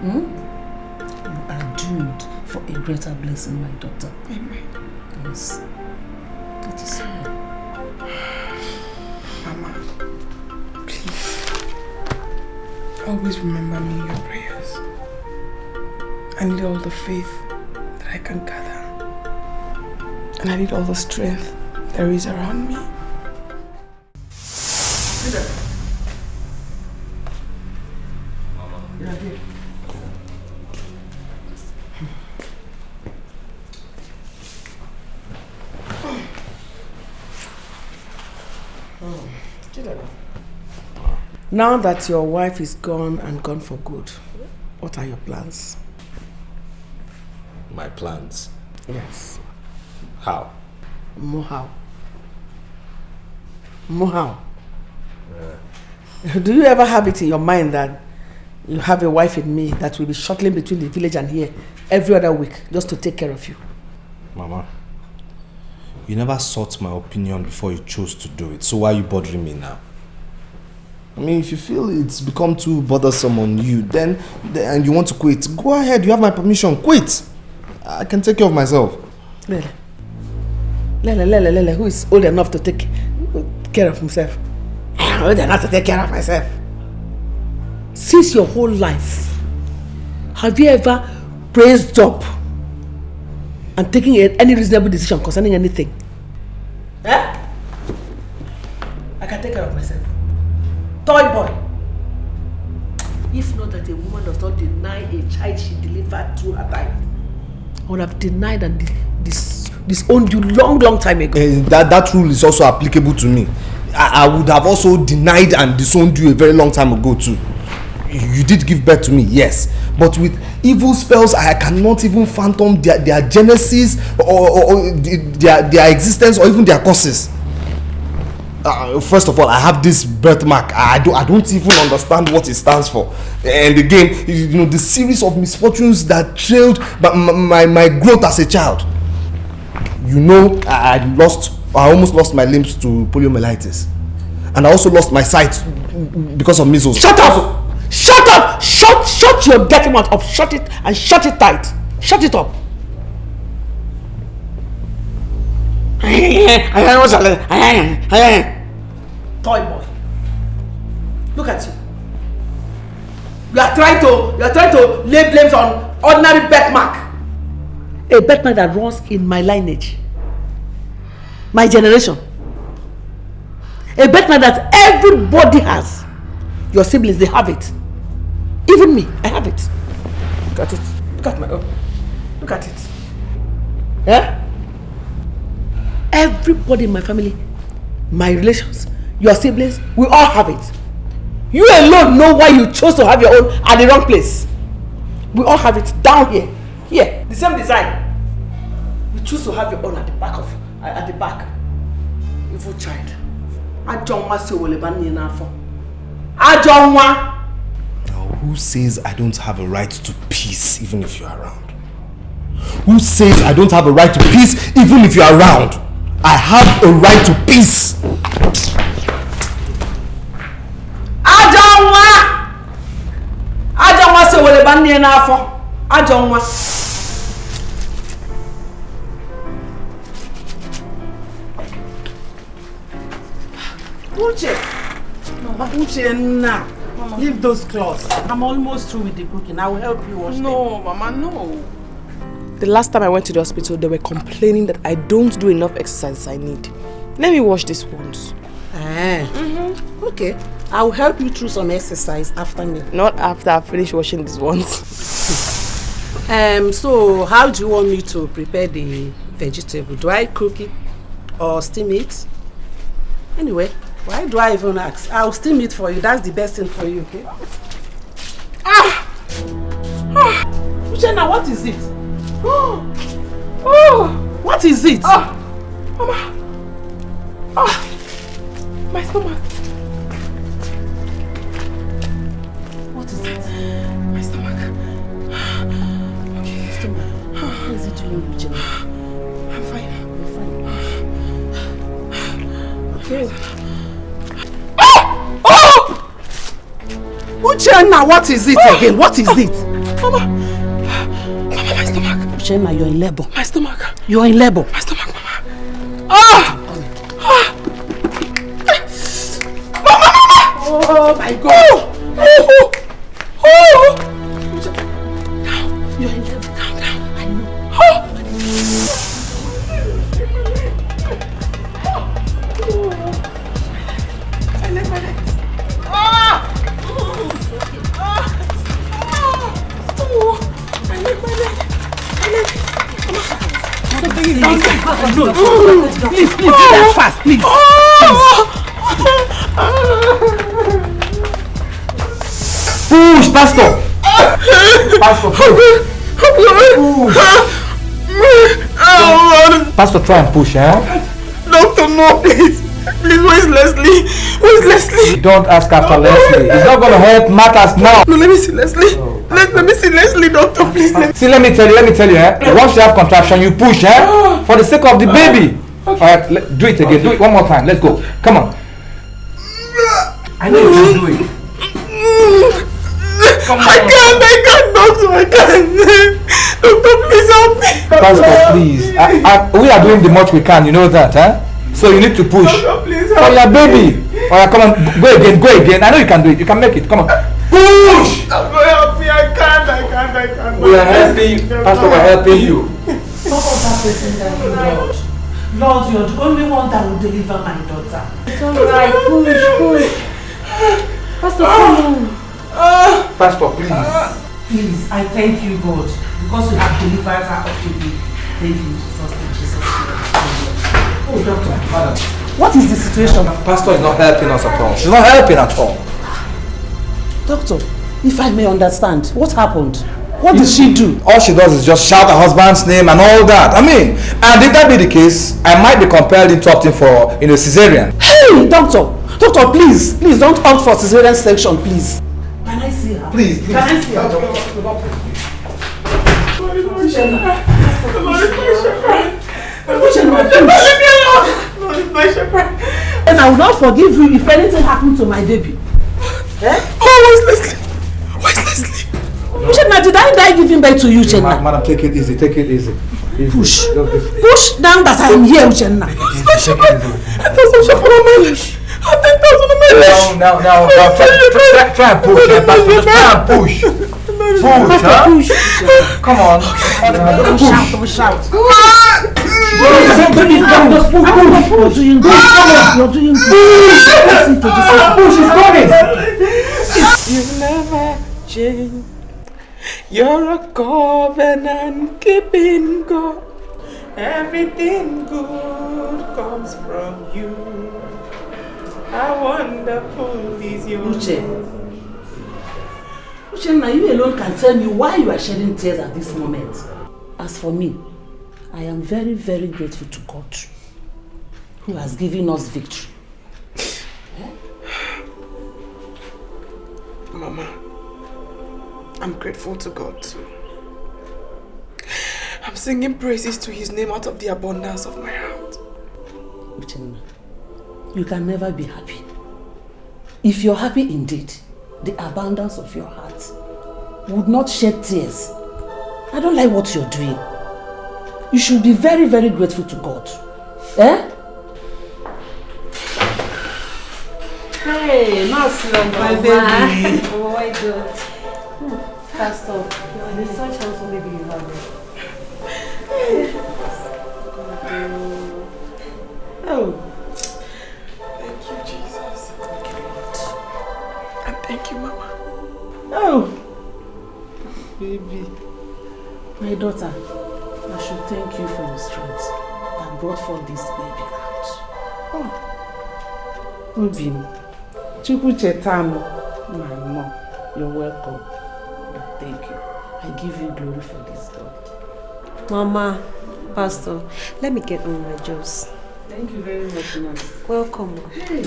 You are doomed for a greater blessing, my daughter. Amen. Yes. It is well. Mama, please, always remember me in your prayers. I need all the faith that I can gather. And I need all the strength there is around me. You are here. Now that your wife is gone and gone for good, what are your plans? My plans? Yes. How? How? Do you ever have it in your mind that you have a wife in me that will be shuttling between the village and here every other week just to take care of you? Mama, you never sought my opinion before you chose to do it, so why are you bothering me now? I mean, if you feel it's become too bothersome on you, then and you want to quit, go ahead, you have my permission, quit. I can take care of myself. Lele, who is old enough to take care of himself? I'm old enough to take care of myself. Since your whole life, have you ever praised up and taken any reasonable decision concerning anything? Eh? I can take care of myself. Toy boy. If not that a woman does not deny a child she delivered to her time, I would have denied and disowned you long time ago. That rule is also applicable to me. I would have also denied and disowned you a very long time ago too. You did give birth to me, yes. But with evil spells, I cannot even fathom their genesis or their existence or even their causes. First of all, I have this birthmark. I don't even understand what it stands for. And again, you know, the series of misfortunes that trailed my growth as a child. You know, I almost lost my limbs to poliomyelitis. And I also lost my sight because of measles. Shut up! Shut up! Shut your dirty mouth up. Shut it and shut it tight. Shut it up. Toy boy. Look at you. You are trying to lay blames on ordinary birthmark. A birthmark that runs in my lineage. My generation. A birthmark that everybody has. Your siblings, they have it. Even me, I have it. Look at it. Look at my own. Look at it. Yeah? Everybody in my family, my relations, your siblings, we all have it. You alone know why you chose to have your own at the wrong place. We all have it down here. Here, the same design. We choose to have your own at the back of at the back. Evil child. Ajonwa se wole ban ni n'afọ. Ajonwa. Now, who says I don't have a right to peace even if you're around? Who says I don't have a right to peace even if you're around? I have a right to peace. Ajonwa! Ajonwa se wole ban ni n'afọ. Ajonwa. Uche. Mama, Uche, nah. Mama. Leave those clothes. I'm almost through with the cooking. I will help you wash them. No, Mama, no. The last time I went to the hospital, they were complaining that I don't do enough exercise I need. Let me wash these ones. Okay. I will help you through some exercise after me. Not after I finish washing these ones. So how do you want me to prepare the vegetable? Do I cook it or steam it? Anyway, why do I even ask? I'll steam it for you. That's the best thing for you, okay? Uchenna, what is it? What is it? Mama. My stomach. What is it? My stomach. Okay, stomach. How is it doing, Uchenna? I'm fine. You're fine. Okay. Uchenna, what is it again? What is it? Mama, my stomach. Uchenna, you're in labor. My stomach. You're in labor. My stomach, Mama. Oh my God. You're in labor. Calm down. I know. My leg. Please, do that fast, please. Push, Pastor! Pastor, push! Pastor, try and push, eh? Doctor, no, please. Please, where's Leslie? Where's Leslie? Don't ask after Leslie. It's not going to help matters now. No, let me see Leslie. Let me see Leslie, doctor, please. See, let me tell you, eh? Once you have contraction, you push, eh? For the sake of the baby. Alright, do it again. Do it one more time. Let's go. Come on. I know you can do it. I can't, doctor, I can't. Doctor, please help me. Pastor, please. We are doing the much we can, you know that, eh? So you need to push. Doctor, please for your baby. Alright, come on. Go again. I know you can do it. You can make it. Come on. Push! Doctor, help me. I can't. We are helping you. Pastor, we are helping you. Stop all that person that you Lord. Lord, you're the only one that will deliver my daughter. It's alright. Push. Pastor, come on. Pastor, please. Please, I thank you, God, because you have delivered her up to me. Thank you, Jesus. Oh, doctor. Madam. What is the situation? Pastor is not helping us at all. She's not helping at all. Doctor, if I may understand, what happened? What did she do? All she does is just shout her husband's name and all that. I mean, and if that be the case, I might be compelled into opting for, cesarean. Hey, doctor, please don't opt for cesarean section, please. Can I see her? Please. Can I see her, doctor? And I will not forgive you if anything happened to my baby. Eh? Oh, where's Leslie? Uchenna, did I giving birth to you, Uchenna? Madam, take it easy. Push down that I am here, Uchenna. Now, try and push. Just try and push. Push. Come on. Don't shout. Just push. You're doing good. Push is coming. You never change. You're a covenant keeping God. Everything good comes from you. How wonderful is your Uchenna, you alone can tell me why you are shedding tears at this moment. As for me, I am very, very grateful to God who has given us victory. Mama, I'm grateful to God too. I'm singing praises to his name out of the abundance of my heart. Uchenna, you can never be happy. If you're happy indeed, the abundance of your heart would not shed tears. I don't like what you're doing. You should be very, very grateful to God. Eh? Hey, Maslam, my baby. Oh my God. Pastor, the such also maybe you have it. Oh. Thank you, Jesus. Thank you, Lord. And thank you, Mama. Oh. Baby. My daughter, I should thank you for your strength that brought forth this baby out. Oh. Obin, Chukwu Chetamo, my mom, you're welcome. Thank you. I give you glory for this, God. Mama, Pastor, let me get on my jobs. Thank you very much, Mama. Welcome. Hey.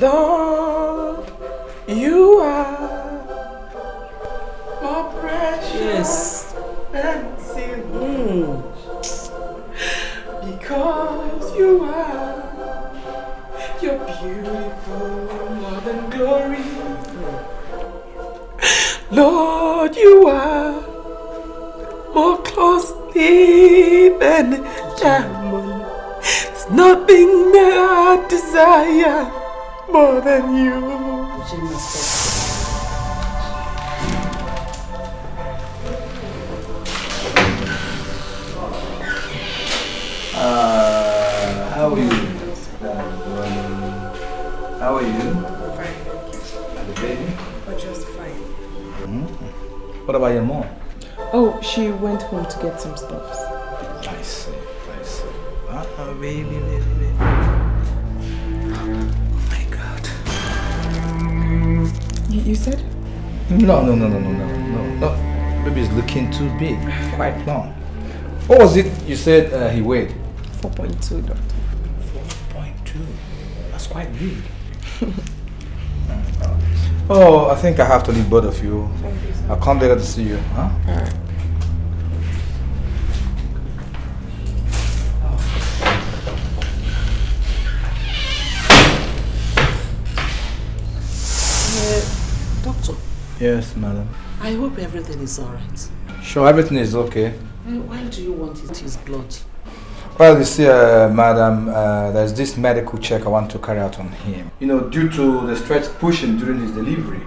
Lord, you are more precious than silver. Because you are, you're beautiful more than glory. Lord, you are more costly than diamond. There's nothing that I desire more than you. How are you? How are you? Fine. And the baby? Oh, just fine. What about your mom? Oh, she went home to get some stuff. I see. Baby. Oh my God. You said? No. Baby is looking too big. Quite long. What was it you said he weighed? 4.2, doctor. 4.2? That's quite big. Oh, I think I have to leave both of you. I'll come later to see you. Huh? Alright. Doctor. Yes, madam. I hope everything is alright. Sure, everything is okay. Why do you want his blood? Well, you see, madam, there's this medical check I want to carry out on him. You know, due to the stretch pushing during his delivery.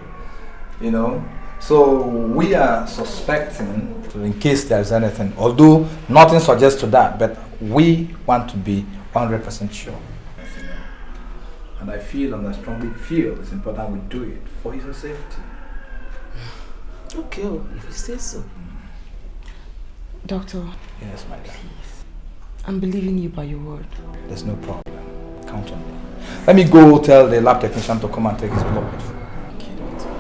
You know, so we are suspecting, in case there's anything, although nothing suggests to that, but we want to be 100% sure. And I feel, and I strongly feel, it's important we do it for his safety. Okay, if you say so. Doctor. Yes, my dear. I'm believing you by your word. There's no problem. Count on me. Let me go tell the lab technician to come and take his blood. Okay, doctor.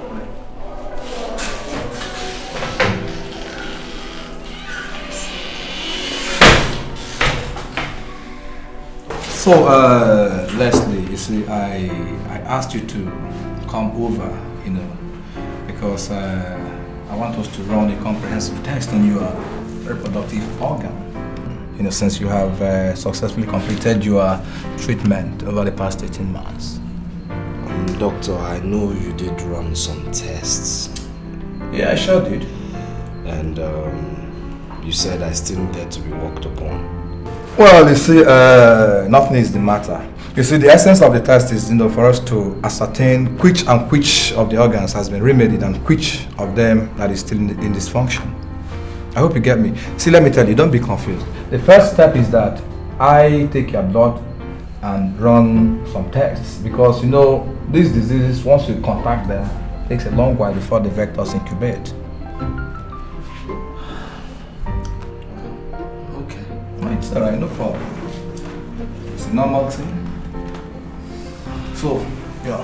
So, Leslie, you see, I asked you to come over, you know, because I want us to run a comprehensive test on your reproductive organ. You know, since you have successfully completed your treatment over the past 18 months. Doctor, I know you did run some tests. Yeah, I sure did. And you said I still needed to be worked upon. Well, you see, nothing is the matter. You see, the essence of the test is, you know, for us to ascertain which of the organs has been remedied and which of them that is still in dysfunction. I hope you get me. See, let me tell you, don't be confused. The first step is that I take your blood and run some tests because, you know, these diseases, once you contact them, it takes a long while before the vectors incubate. It's alright, no problem. It's a normal thing. So, yeah.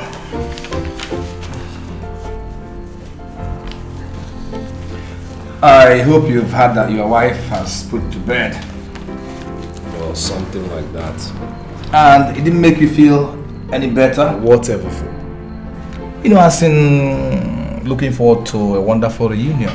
I hope you've heard that your wife has put to bed. Well, something like that. And it didn't make you feel any better? Whatever for. You know, as in looking forward to a wonderful reunion.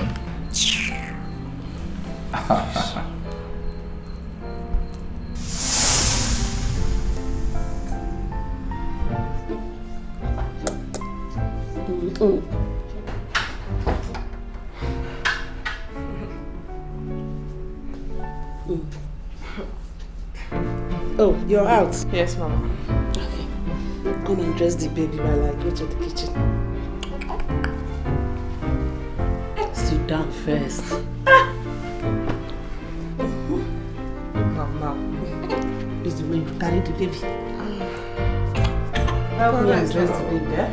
Oh, you're out? Yes, Mama. Okay. Come and dress the baby while I go to the kitchen. Sit down first. Mama. This is the way you carry the baby. Help me and dress the baby, eh?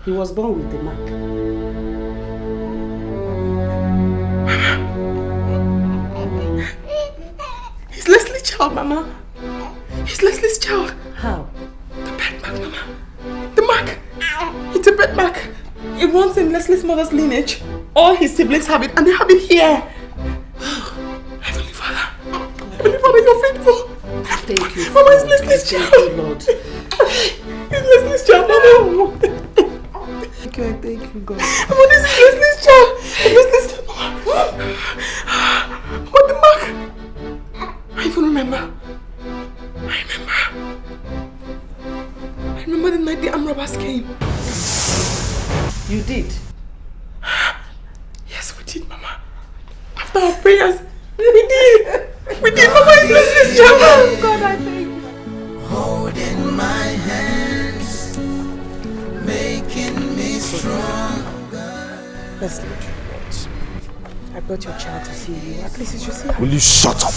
He was born with the mark. He's Leslie's child, Mama. He's Leslie's child. How? The birthmark, Mama. The mark. It's a birthmark. It runs in Leslie's mother's lineage. All his siblings have it, and they have it here. Heavenly Father. Heavenly Father, you're faithful. Thank you. Mama, it's Leslie's child. Thank you, Lord. It's Leslie's child, Mama. Thank you, God. Mama, this is Leslie's child. Leslie's child, Mama. What the mark? I even remember. I remember the night the armed robbers came. You did? Yes, we did, Mama. After our prayers, we did. We did, Mama. It's Leslie's child. Oh, God, I thank you. Holding my hands, making me strong. Leslie, I brought your child to see you. At least you should see her. Will you shut up?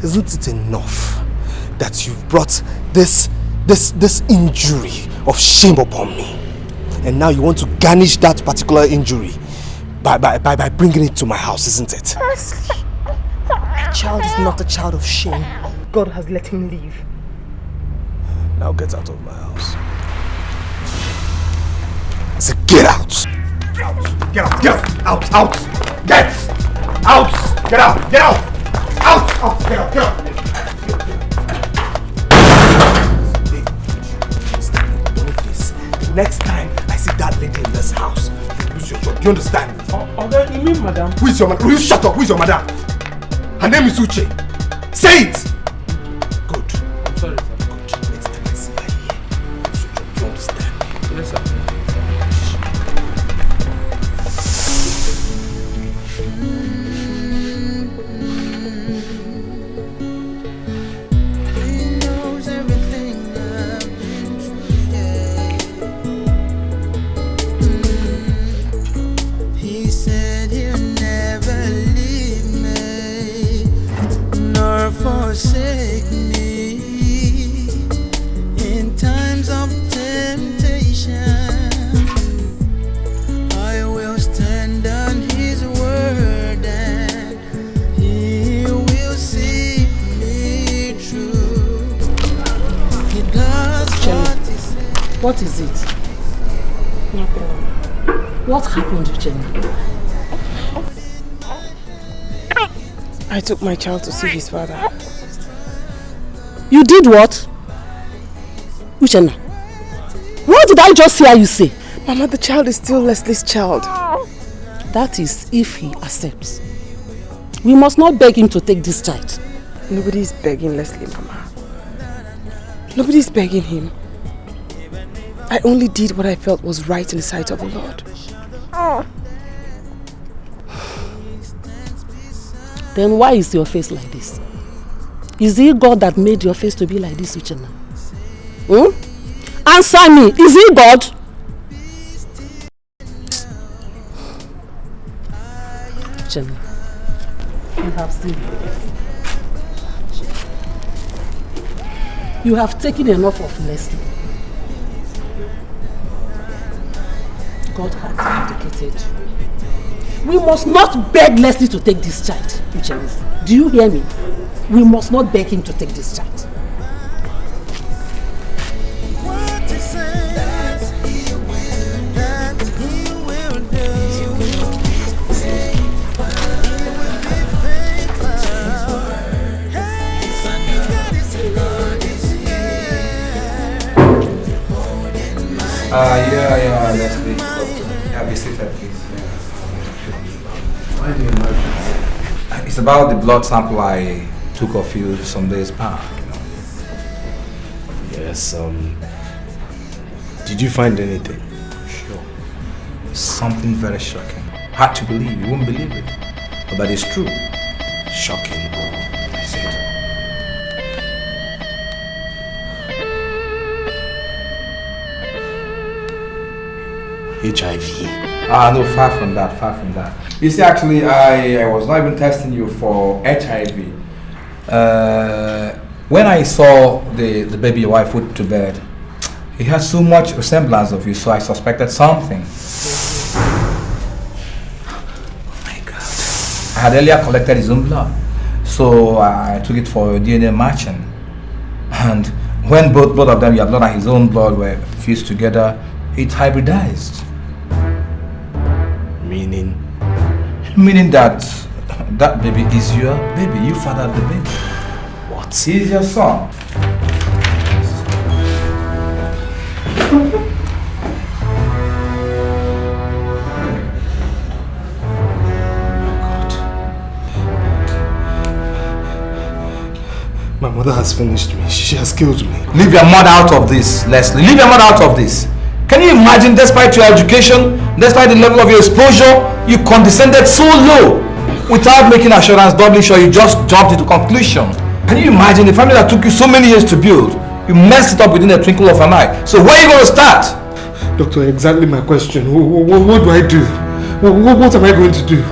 Isn't it enough that you've brought this injury of shame upon me? And now you want to garnish that particular injury by bringing it to my house, isn't it? My child is not a child of shame. God has let him leave. Now get out of my house. I said get out! Get out! Get out! Out! Get out! Get out! Get out! Out! Out! Get out! Get out! Next time I see that lady in this house, lose your job. Do you understand? Okay, you mean madam? Who is your madam? Will you shut up? Who is your madam? Her name is Uche. Say it! Good. I'm sorry, sir. Good. Next time I see her here, lose your job. Do you understand? Yes, sir. Forsake me in times of temptation. I will stand on his word and he will see me through. He does what he says. What is it? Nothing. What happened, Jenny? I took my child to see his father. You did what? Uchenna, what did I just hear you say? Mama, the child is still Leslie's child. That is if he accepts. We must not beg him to take this child. Nobody's begging Leslie, Mama. Nobody's begging him. I only did what I felt was right in the sight of the Lord. Then why is your face like this? Is it God that made your face to be like this, Uchenna? Answer me, is it God? Uchenna, you have seen enough. You have taken enough of Leslie. God has vindicated you. We must not beg Leslie to take this child, Uchenna. Do you hear me? We must not beg him to take this child. Yeah, Leslie. Yeah, be seated, please. Why the emergency? It's about the blood sample I took of you some days back, you know. Yes, did you find anything? Sure. Something very shocking. Hard to believe, you won't believe it. But it's true. Shocking. I see it. HIV. No, far from that, far from that. You see, actually, I was not even testing you for HIV. When I saw the baby your wife put to bed, he had so much resemblance of you, so I suspected something. Oh my God. I had earlier collected his own blood, so I took it for DNA matching. And when both of them, your blood and his own blood, were fused together, it hybridized. Meaning? Meaning that baby is your baby. You fathered the baby. What? He's your son. My mother has finished me. She has killed me. Leave your mother out of this, Leslie. Leave your mother out of this. Can you imagine, despite your education, despite the level of your exposure, you condescended so low? Without making assurance doubly sure, you just jumped into conclusion. Can you imagine the family that took you so many years to build? You messed it up within a twinkle of an eye. So where are you going to start? Doctor, exactly my question. What do I do? What am I going to do?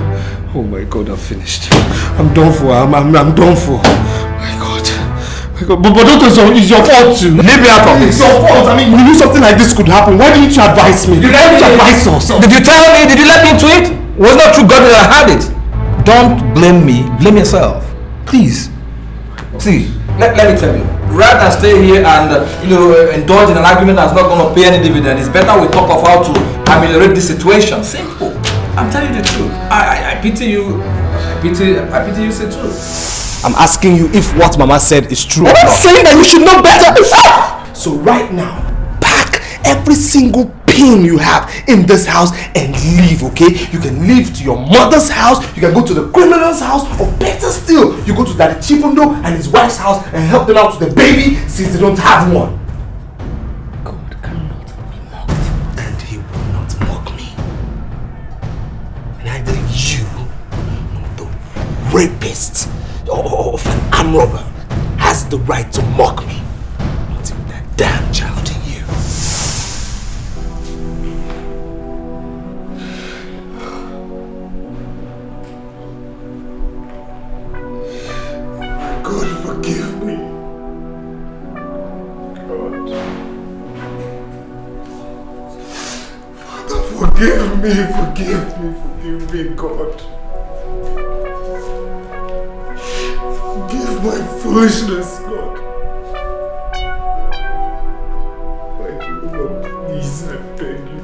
Oh my God, I'm finished. I'm done for. I'm done for. My God. But doctor, it's your fault too. Leave me out of this. It's your fault. I mean, you knew something like this could happen. Why didn't you advise me? Did you advise us? Did you tell me? Did you let me into it? Was not true God that I had it. Don't blame me. Blame yourself. Please. See, let me tell you. Rather than stay here and indulge in an argument that's not going to pay any dividend, it's better we talk of how to ameliorate this situation. Simple. I'm telling you the truth. I pity you. I pity you, say true. I'm asking you if what Mama said is true. I'm not saying that you should know better. So right now, pack every single pin you have in this house and leave, okay? You can leave to your mother's house, you can go to the criminal's house, or better still, you go to Daddy Chifundo and his wife's house and help them out with the baby since they don't have one. God cannot be mocked. And he will not mock me. Neither you nor the rapist of an armed robber has the right to mock me. Not even that damn child in you. God, forgive me. God. Father, forgive me, God. Forgive my foolishness, God. My Jehovah, please, I beg you,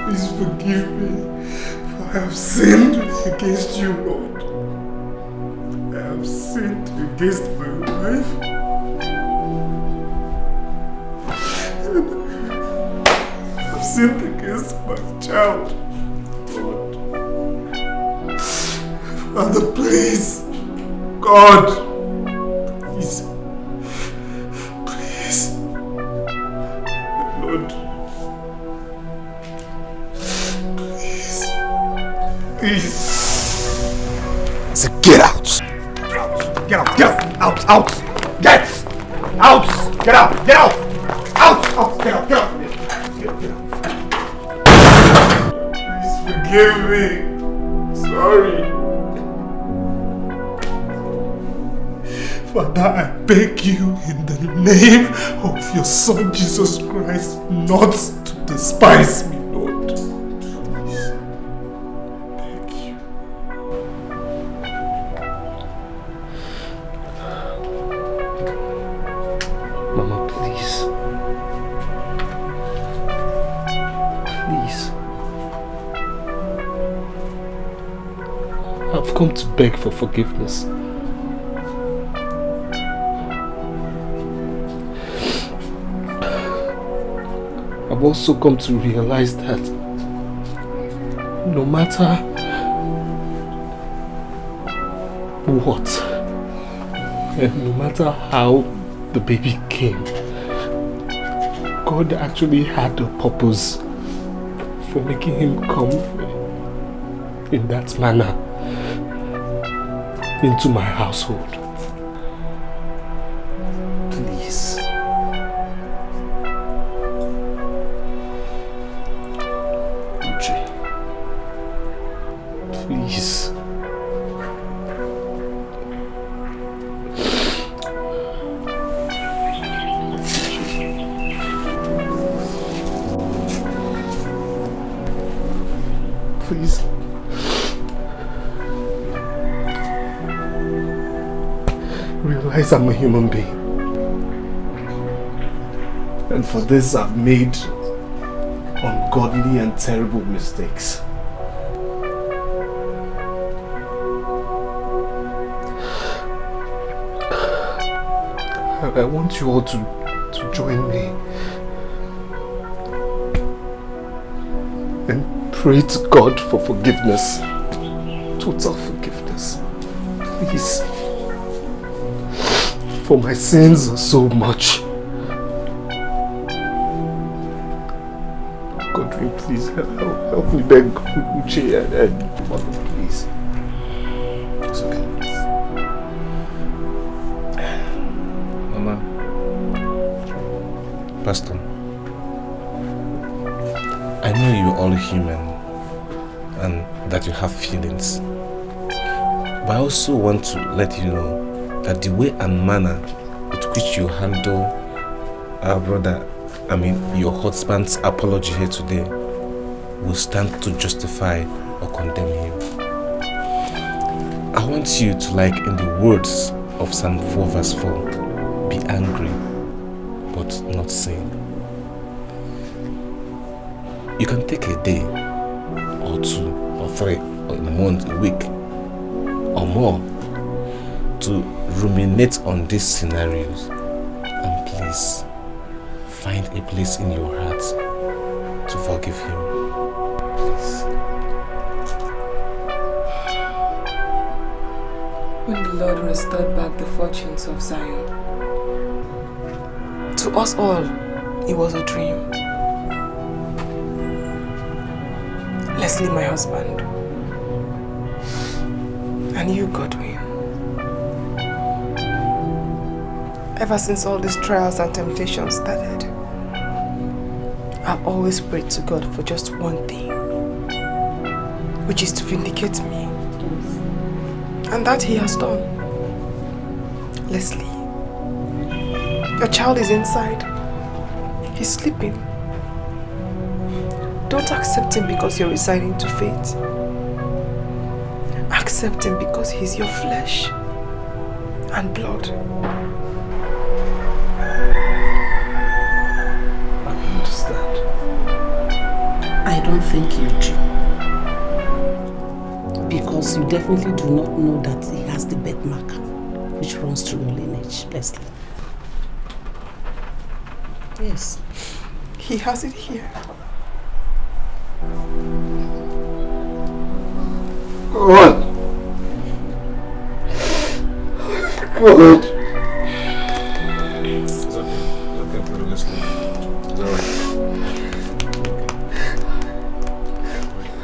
please forgive me, for I have sinned against you, Lord. I have sinned against my wife. I have sinned against my child. Father, please. God. Please. Please. Lord. Please. Please. So get out. Get out. Get out. Out. Out. Get out. Get out. Get out. Out. Out. Get out. Get out. Get out. Forgive me. Sorry. Father, I beg you in the name of your Son Jesus Christ not to despise me, Lord. Please. I beg you. Mama, please. Please. I've come to beg for forgiveness. I've also come to realize that no matter what, and no matter how the baby came, God actually had a purpose for making him come in that manner into my household. Please. Uche. Please. Please. Realize I'm a human being. And for this I've made ungodly and terrible mistakes. I want you all to join me and pray to God for forgiveness. Total forgiveness. Please. For my sins are so much. Godwin, please help me beg Uche and Mother, please. It's okay. Mama, Pastor, I know you're all human and that you have feelings. But I also want to let you know that the way and manner with which you handle our brother, your husband's apology here today, will stand to justify or condemn him. I want you to, in the words of Psalm 4 verse 4, be angry but not sin. You can take a day or 2 or 3 or a month, a week or more to ruminate on these scenarios, and please find a place in your heart to forgive him. Please. When the Lord restored back the fortunes of Zion, to us all, it was a dream. Leslie, my husband, and you, Godwin. Ever since all these trials and temptations started, I've always prayed to God for just one thing, which is to vindicate me. And that He has done. Leslie, your child is inside. He's sleeping. Don't accept him because you're resigning to fate. Accept him because he's your flesh and blood. I don't think you do. Because you definitely do not know that he has the birthmark which runs through your lineage, Leslie. Yes. He has it here. God. God. It's okay, brother, let's go. It's alright.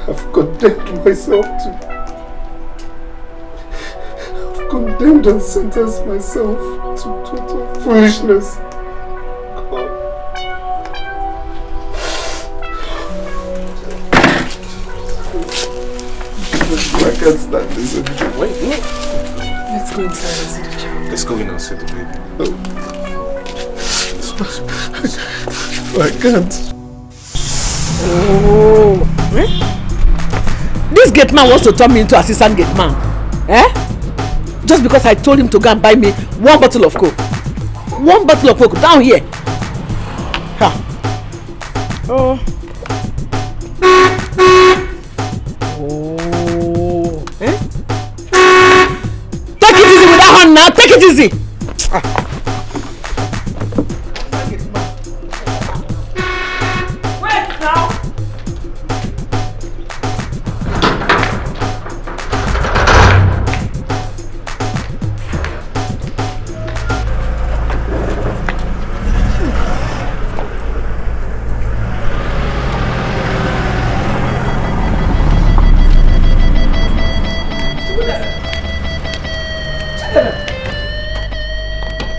I've condemned myself I've condemned and sentenced myself to total foolishness. God. can't stand this. Wait, no. Let's go inside and see the child. Let's go in and see the baby. I can't. Oh. This gate man wants to turn me into assistant gate man. Eh? Just because I told him to go and buy me 1 bottle of Coke. 1 bottle of Coke down here. Ha. Oh. Oh. Eh? Take it easy with that hand now. Take it easy. Wait now.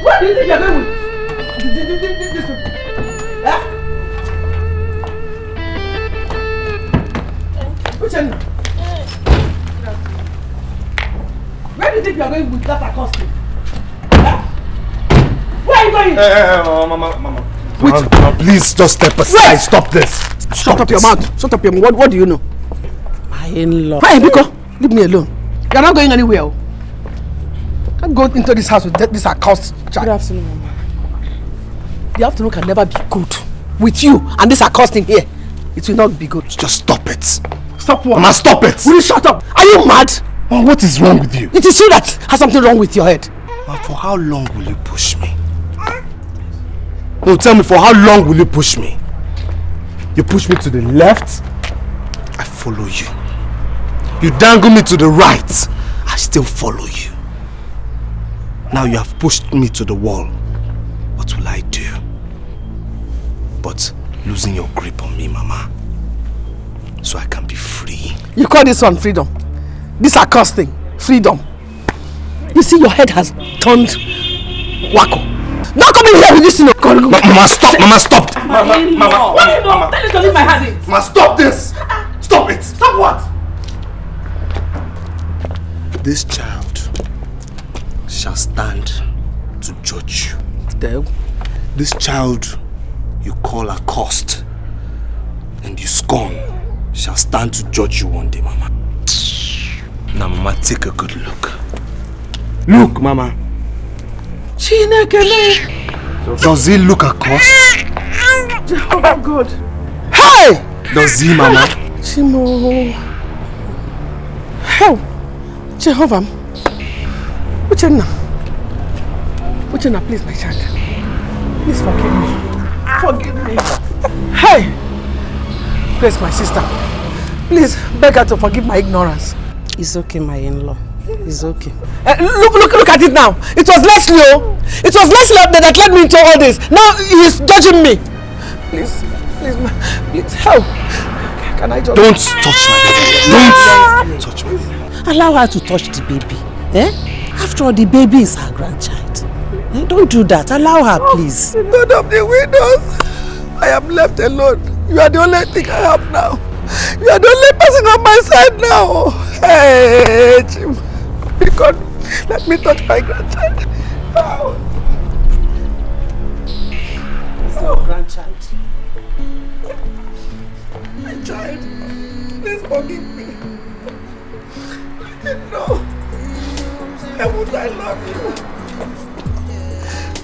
Where do you think you're going with? This one? Eh? Which one? Where do you think you're going with that accosting? Eh? Where are you going? Mama. Wait. Mama, please just step aside. Wait. Stop this. Shut up your mouth. Shut up your mouth. What do you know? My in-law. Hey, Biko, leave me alone. You're not going anywhere. I can't go into this house with this accursed child. Good afternoon, Mama. The afternoon can never be good. With you and this accosting here, it will not be good. Just stop it. Stop what? Mama, stop it. Will you shut up? Are you mad? Mama, what is wrong with you? It is you that has something wrong with your head. Mama, for how long will you push me? No, tell me, for how long will you push me? You push me to the left, I follow you. You dangle me to the right, I still follow you. Now you have pushed me to the wall. What will I do? But losing your grip on me, Mama, so I can be free. You call this one freedom? This accosting, freedom. You see, your head has turned wacko. Don't come in here with this, Mama, stop! Mama, stop! Mama, what do you know? Tell you to leave my hand. Mama, stop this! Stop it! Stop what? This child shall stand to judge you. This child you call accursed and you scorn shall stand to judge you one day, Mama. Now, Mama, take a good look. Look, Mama. Does he look accursed? Jehovah God. Hey! Does he, Mama? Chimo. How? Jehovah. Uchenna, please, my child. Please forgive me. Forgive me. Hey! Praise my sister. Please beg her to forgive my ignorance. It's okay, my in-law. It's okay. Look at it now. It was Leslie, oh. It was Leslie that led me into all this. Now he's judging me. Please, help. Can I just... Don't touch my baby. Don't touch my baby. Allow her to touch the baby. Eh? After all, the baby is her grandchild. Eh? Don't do that. Allow her, please. God of the widows, I am left alone. You are the only thing I have now. You are the only person on my side now. Hey, Jim. God, let me touch my grandchild. Oh. It's your grandchild. My child, please forgive me. I didn't know. How would I love you?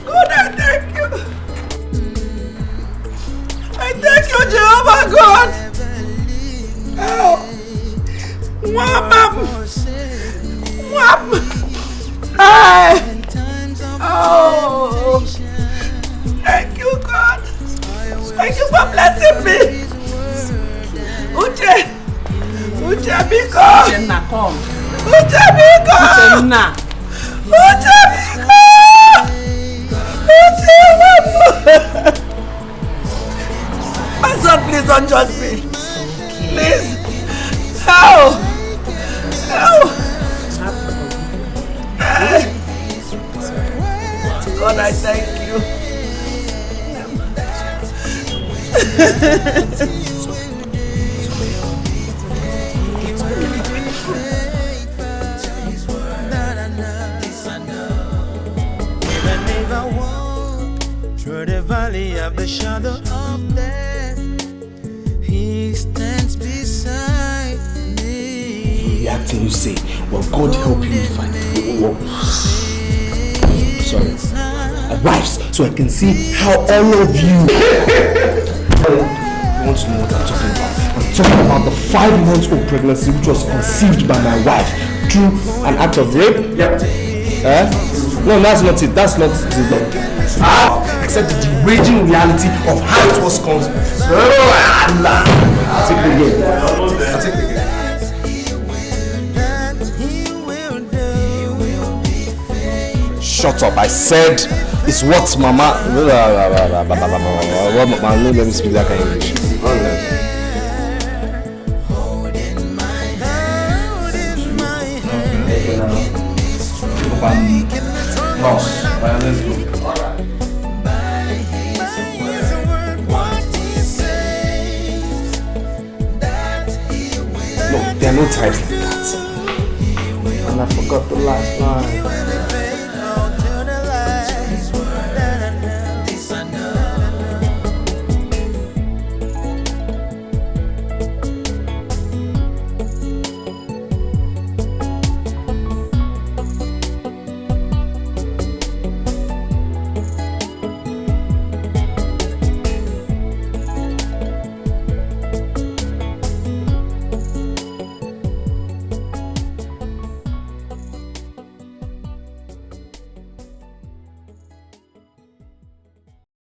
God, I thank you. I thank you, Jehovah God. Oh. Wham. Hey. Oh. Thank you, God. Thank you for blessing me. Uche, Biko. Uchenna, come. Uche, Biko. Uchenna. Uche, Biko. My son, please don't judge me. Please. Help. God, I thank you. stands beside me. You act and you say, well, God help you if I sorry. Wives, so I can see how all of you want to know what I'm talking about. I'm talking about the 5-month-old pregnancy which was conceived by my wife through an act of rape. Yep. No, that's not it. That's not it. Except the raging reality of how it was conceived. I'll take it again. I'll take it again. Shut up, I said it's what Mama. No, let me speak like English. Boss, let's go. No, there are no times like that. And I forgot the last line.